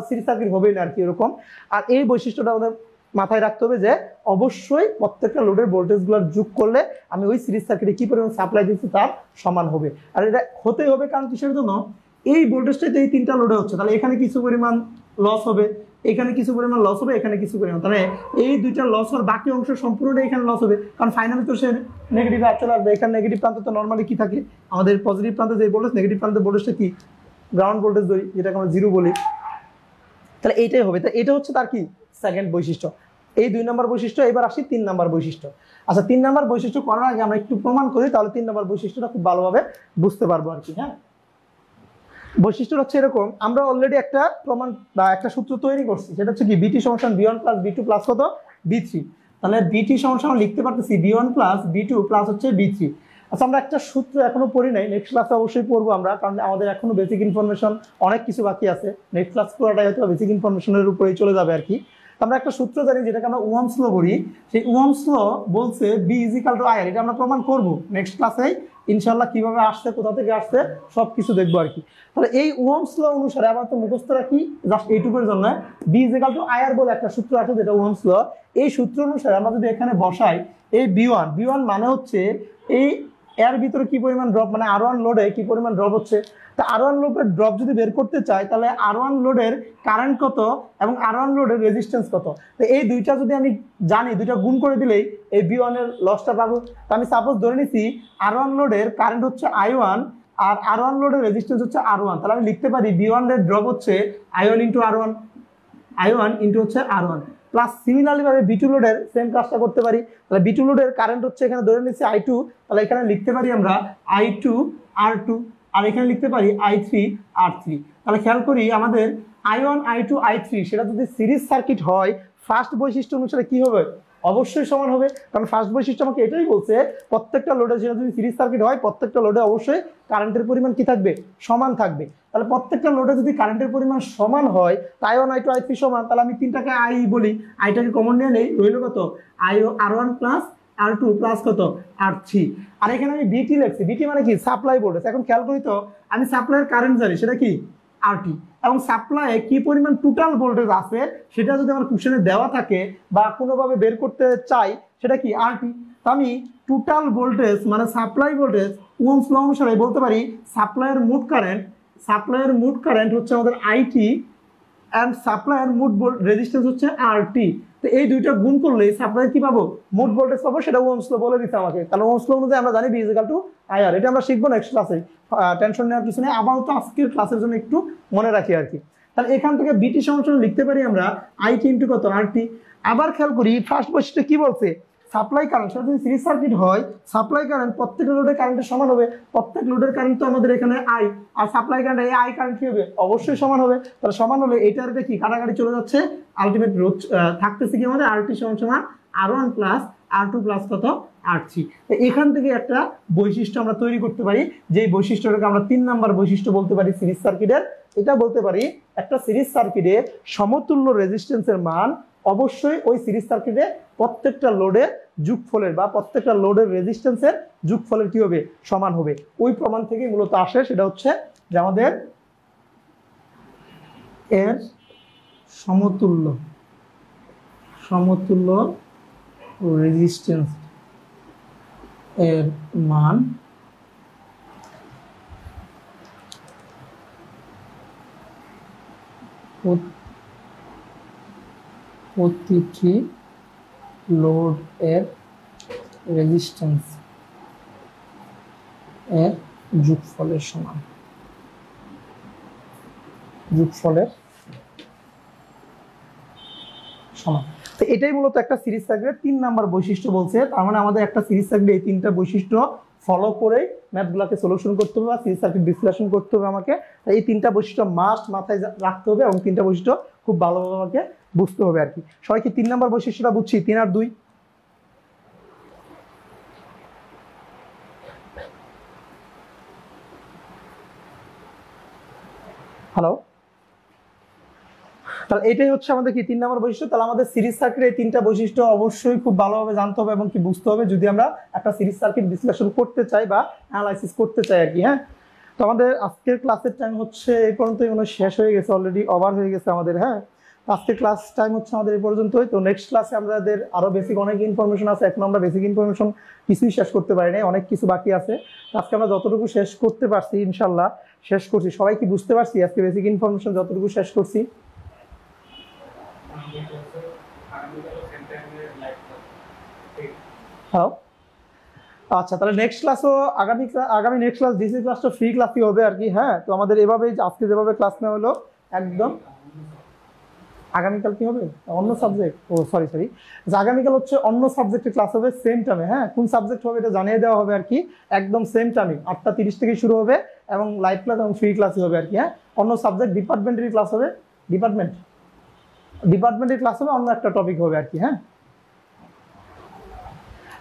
সিরিজ সার্কিট হবেই না আর কি এরকম। আর এই বৈশিষ্ট্যটা আমাদের মাথায় রাখতে হবে যে অবশ্যই প্রত্যেকটা লোডের ভোল্টেজগুলোর যোগ করলে আমি ওই সিরিজ সার্কিটে কি পরিমাণ সাপ্লাই দিচ্ছি তার সমান হবে। আর এটা হতেই হবে কারণ কিসের জন্য, এই ভোল্টেজটাই তো এই তিনটা লোডে হচ্ছে, তাহলে এখানে কিছু পরিমাণ লস হবে, এখানে কিছু পরিমাণ লস হবে, এখানে কিছু পরিমাণ, তাহলে এই দুইটা লস হওয়ার বাকি অংশ সম্পূর্ণটা এখানে লস হবে। কারণ ফাইনালি তো সে নেগেটিভ চলে আসবে। এখানে নেগেটিভ প্রান্তে তো নর্মালি কি থাকে, আমাদের পজিটিভ প্রান্তে যে ভোল্টেজ, নেগেটিভ প্রান্তে ভোল্টেজটা কি গ্রাউন্ড ভোল্টেজ ধরি, যেটাকে আমরা জিরো বলি। তাহলে এইটাই হবে। তাই এটা হচ্ছে তার কি সেকেন্ড বৈশিষ্ট্য। এই 2 নম্বর বৈশিষ্ট্য। এবার আসি 3 নম্বর বৈশিষ্ট্য। আচ্ছা, 3 নম্বর বৈশিষ্ট্য করার আগে আমরা একটু প্রমাণ করি, তাহলে 3 নম্বর বৈশিষ্ট্যটা খুব ভালোভাবে বুঝতে পারবো আর কি। হ্যাঁ, বৈশিষ্ট্যটা হচ্ছে এরকম, আমরা অলরেডি একটা প্রমাণ বা একটা সূত্র তৈরি করছি, সেটা হচ্ছে কি BT সমান V1 প্লাস V2 প্লাস কত V3। তাহলে BT সমান লিখতে পারতেছি V1 প্লাস V2 প্লাস হচ্ছে V3। আচ্ছা, আমরা একটা সূত্র এখনো পড়ি নাই, নেক্সট ক্লাসে অবশ্যই পড়বো আমরা, কারণ আমাদের এখনো বেসিক ইনফরমেশন অনেক কিছু বাকি আছে। নেক্সট ক্লাস পুরোটাই হয়তো বেসিক ইনফরমেশনের উপরেই চলে যাবে আর কি। আমরা একটা সূত্র জানি যেটাকে আমরা ওহমস ল বলি, সেই ওহমস ল বলছে B ইজিক্যাল টু IR। এটা আমরা প্রমাণ করব নেক্সট ক্লাসেই, ইনশাল্লাহ কিভাবে আসছে, কোথা থেকে আসছে সবকিছু দেখবো আর কি। তাহলে এই ওহমস ল অনুসারে আবার তো মুখস্থ রাখি জাস্ট এইটুকুর জন্য, B is equal to I R বলে একটা সূত্র আছে যেটা ওহমস ল। এই সূত্র অনুসারে আমরা যদি এখানে বসাই এই বি ওয়ান মানে হচ্ছে এই এর ভিতরে কি পরিমাণ ড্রপ, মানে R1 লোডে কি পরিমাণ ড্রপ হচ্ছে। তা R1 লোডের ড্রপ যদি বের করতে চাই তাহলে R1 লোডের কারেন্ট কত এবং R1 লোডের রেজিস্ট্যান্স কত, তো এই দুইটা যদি আমি জানি, দুইটা গুণ করে দিলেই এই বি1 এর লসটা পাবো। তো আমি সাপোজ ধরে নিছি R1 লোডের কারেন্ট হচ্ছে I1 আর R1 লোডের রেজিস্ট্যান্স হচ্ছে R1, তাহলে আমি লিখতে পারি বি1 এর ড্রপ হচ্ছে I1 into R1, I1 into হচ্ছে R1 প্লাস সিমিলারলি ভাবে বি2 লোডের সেম কাজটা করতে পারি। তাহলে বি2 লোডের কারেন্ট হচ্ছে এখানে ধরে নিচ্ছি I2, তাহলে এখানে লিখতে পারি আমরা I2 R2 আর এখানে লিখতে পারি I3 R3। তাহলে খেয়াল করি আমাদের I1 I2 I3 সেটা যদি সিরিজ সার্কিট হয় ফার্স্ট বৈশিষ্ট্য অনুসারে কি হবে, অবশ্যই সমান হবে, কারণ ফার্স্ট বৈশিষ্ট্য আমাকে এটাই বলছে প্রত্যেকটা লোডে সেটা যদি সিরিজ সার্কিট হয় প্রত্যেকটা লোডে অবশ্যই কারেন্টের পরিমাণ কি থাকবে, সমান থাকবে। তাহলে প্রত্যেকটা লোডে যদি কারেন্টের পরিমাণ সমান হয় I1 I2 I3 সমান, তাহলে আমি তিনটাকে আই বলি, আইটাকে কমন নিয়ে নেই, রইল কত R1 প্লাস R2 প্লাস কত R3। আর এখানে আমি বিটি লিখছি, বিটি মানে কি সাপ্লাই ভোল্টেজ। এখন খেয়াল করি তো আমি সাপ্লাইয়ের কারেন্ট জানি সেটা কি RT, এবং সাপ্লাইয়ে কি পরিমাণ টোটাল ভোল্টেজ আছে সেটা যদি আমার কোশ্চেনে দেওয়া থাকে বা কোনোভাবে বের করতে চাই সেটা কি RT। তো আমি টোটাল ভোল্টেজ মানে সাপ্লাই ভোল্টেজ ওহমস ল অনুসারে বলতে পারি সাপ্লাইয়ের মোট কারেন্ট হচ্ছে আমাদের IT অ্যান্ড সাপ্লাইয়ের মোট রেজিস্ট্যান্স হচ্ছে RT। তো এই দুইটা গুণ করলে সাপ্লাই কি পাবো, মোট ভোল্টেজ পাবো, সেটা ওহমস ল বলে দিতে আমাকে। তাহলে ওহমস ল অনুযায়ী আমরা জানি V is equal to IR, এটা আমরা শিখবো নেক্সট ক্লাসে, টেনশন নেওয়ার কিছু নেই, আপাতত আজকের ক্লাসের জন্য একটু মনে রাখি আর কি। তাহলে এখান থেকে বিটি সমান লিখতে পারি আমরা IT ইন্টু কত RT। আবার খেয়াল করি ফার্স্ট বৈশিষ্ট্য কি বলছে, সাপ্লাই কারেন্ট সেটা যদি সিরিজ সার্কিট হয় সাপ্লাই কারেন্ট প্রত্যেক লোডের কারেন্টের সমান হবে, প্রত্যেক লোডের কারেন্ট তো আমাদের এখানে I, আর সাপ্লাই কারেন্ট এই I কারেন্ট কি হবে, অবশ্যই সমান হবে। তাহলে সমান হলে এইটার কি কাটাকাটি চলে যাচ্ছে, আলটিমেট রোধ থাকতেছে কি আমাদের RT সমান R1 প্লাস R2 প্লাস কত R3। তো এখান থেকে একটা বৈশিষ্ট্য আমরা তৈরি করতে পারি, যে বৈশিষ্ট্যটাকে আমরা 3 নাম্বার বৈশিষ্ট্য বলতে পারি সিরিজ সার্কিটের। এটা বলতে পারি একটা সিরিজ সার্কিটে সমতুল্য রেজিস্ট্যান্সের মান অবশ্যই ওই সিরিজ সার্কিটে প্রত্যেকটা লোডের যোগফলের বা প্রত্যেকটা লোডের রেজিস্ট্যান্সের যোগফলের কি হবে, সমান হবে। ওই প্রমাণ থেকে মূলত আসে, সেটা হচ্ছে যে আমাদের এর সমতুল্য রেজিস্ট্যান্স এর মান প্রতিটি লোড এর রেজিস্ট্যান্স এর যোগফলের সমান, তো এটাই মূলত একটা সিরিজ সার্কিটের 3 নাম্বার বৈশিষ্ট্য বলছে। তার মানে আমাদের একটা সিরিজ সার্কিটে এই 3টা বৈশিষ্ট্য ফলো করে ম্যাথগুলোকে সলিউশন করতে হবে বা সিরিজ সার্কিট বিশ্লেষণ করতে হবে আমাকে। এই 3টা বৈশিষ্ট্য মাস্ট মাথায় রাখতে হবে এবং 3টা বৈশিষ্ট্য খুব ভালোভাবে আমাকে বুঝতে হবে আর কি। সবাই কি 3 নাম্বার বৈশিষ্ট্যটা বুঝছি, 3 আর 2? হ্যালো, তাহলে এটাই হচ্ছে আমাদের কি 3 নাম্বার বৈশিষ্ট্য। তাহলে আমাদের সিরিজ সার্কিটের এই 3টা বৈশিষ্ট্য অবশ্যই খুব ভালোভাবে জানতে হবে এবং কি বুঝতে হবে যদি আমরা একটা সিরিজ সার্কিট বিশ্লেষণ করতে চাই বা অ্যানালাইসিস করতে চাই আর কি। হ্যাঁ, তো আমাদের আজকের ক্লাসের টাইম হচ্ছে এই পর্যন্তই, মনে শেষ হয়ে গেছে, অলরেডি ওভার হয়ে গেছে আমাদের। হ্যাঁ, আজকের ক্লাস টাইম হচ্ছে আমাদের এই পর্যন্তই। তো নেক্সট ক্লাসে আমাদের আরো বেসিক অনেক ইনফরমেশন আছে, এখন আমরা বেসিক ইনফরমেশন কিছুই শেষ করতে পারি নাই, অনেক কিছু বাকি আছে। আজকে আমরা যতটুকু শেষ করতে পারছি ইনশাল্লাহ শেষ করছি। সবাই কি বুঝতে পারছি আজকে বেসিক ইনফরমেশন যতটুকু শেষ করছি? হ্যাঁ, আচ্ছা, তাহলে নেক্সট ক্লাসও আগামী নেক্সট ক্লাস ডিসি ক্লাসটা ফ্রি ক্লাসই হবে আর কি। হ্যাঁ, তো আমাদের এভাবেই আজকে যেভাবে ক্লাস নেওয়া হলো একদম। আগামীকাল কি হবে, অন্য সাবজেক্ট, ও সরি, আগামীকাল হচ্ছে অন্য সাবজেক্টের ক্লাস হবে সেম টাইমে। হ্যাঁ, কোন সাবজেক্ট হবে এটা জানিয়ে দেওয়া হবে আর কি, একদম সেম টাইমে 8টা 30 থেকে শুরু হবে এবং লাইভ ক্লাস এবং ফ্রি ক্লাসই হবে আর কি। হ্যাঁ, অন্য সাবজেক্ট ডিপার্টমেন্টের ক্লাস হবে, ডিপার্টমেন্টের ক্লাস হবে, অন্য একটা টপিক হবে আর কি। হ্যাঁ,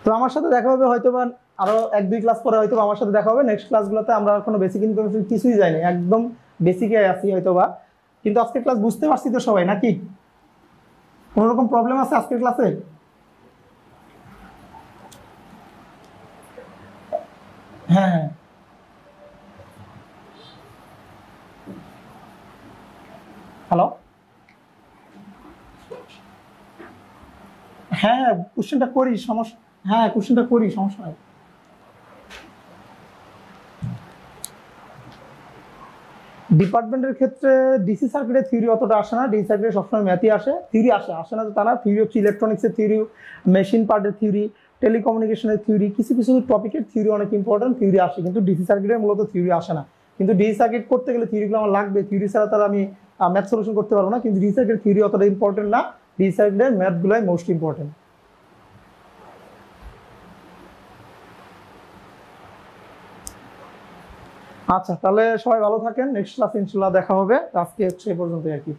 তো আমার সাথে দেখা হবে হয়তো বা আরো 1-2 ক্লাস পরে, হয়তো আমার সাথে দেখা হবে। নেক্সট ক্লাসগুলোতে আমরা কোনো বেসিক ইনফরমেশন কিছুই যাইনি, একদম বেসিকে আছি হয়তো বা। কিন্তু আজকের ক্লাস বুঝতে পারছি তো সবাই নাকি? কোনো রকম প্রবলেম আছে আজকের ক্লাসে? হ্যাঁ হ্যাঁ হ্যালো, হ্যাঁ কোশ্চেনটা করি, সমস্যা, হ্যাঁ কোশ্চেনটা করি, সমস্যা নাই। ডিপার্টমেন্টের ক্ষেত্রে ডিসি সার্কিটের থিওরি অতটা আসে না, ডিসি সার্কিটে সবসময় ম্যাথই আসে, থিওরি আসে, আসে না তো তা না, থিওরি হচ্ছে ইলেকট্রনিক্সের থিওরি, মেশিন পার্টের থিওরি, টেলিকমিউনিকেশনের থিওরি, কিছু কিছু টপিকের থিওরি অনেক ইম্পর্টেন্ট, থিওরি আসে, কিন্তু ডিসি সার্কিটের মূলত থিওরি আসে না। কিন্তু ডিসি সার্কিট করতে গেলে থিওরিগুলো আমার লাগবে, থিওরি ছাড়া তার আমি ম্যাথ সলিউশন করতে পারবো না, কিন্তু ডিসি সার্কিটের থিওরি অতটা ইম্পর্টেন্ট না, ডিসি সার্কিটের ম্যাথগুলোই মোস্ট ইম্পর্টেন্ট। আচ্ছা তাহলে সবাই ভালো থাকেন, নেক্সট ক্লাসে ইনশাল্লাহ দেখা হবে, আজকে হচ্ছে এই পর্যন্তই আর কি।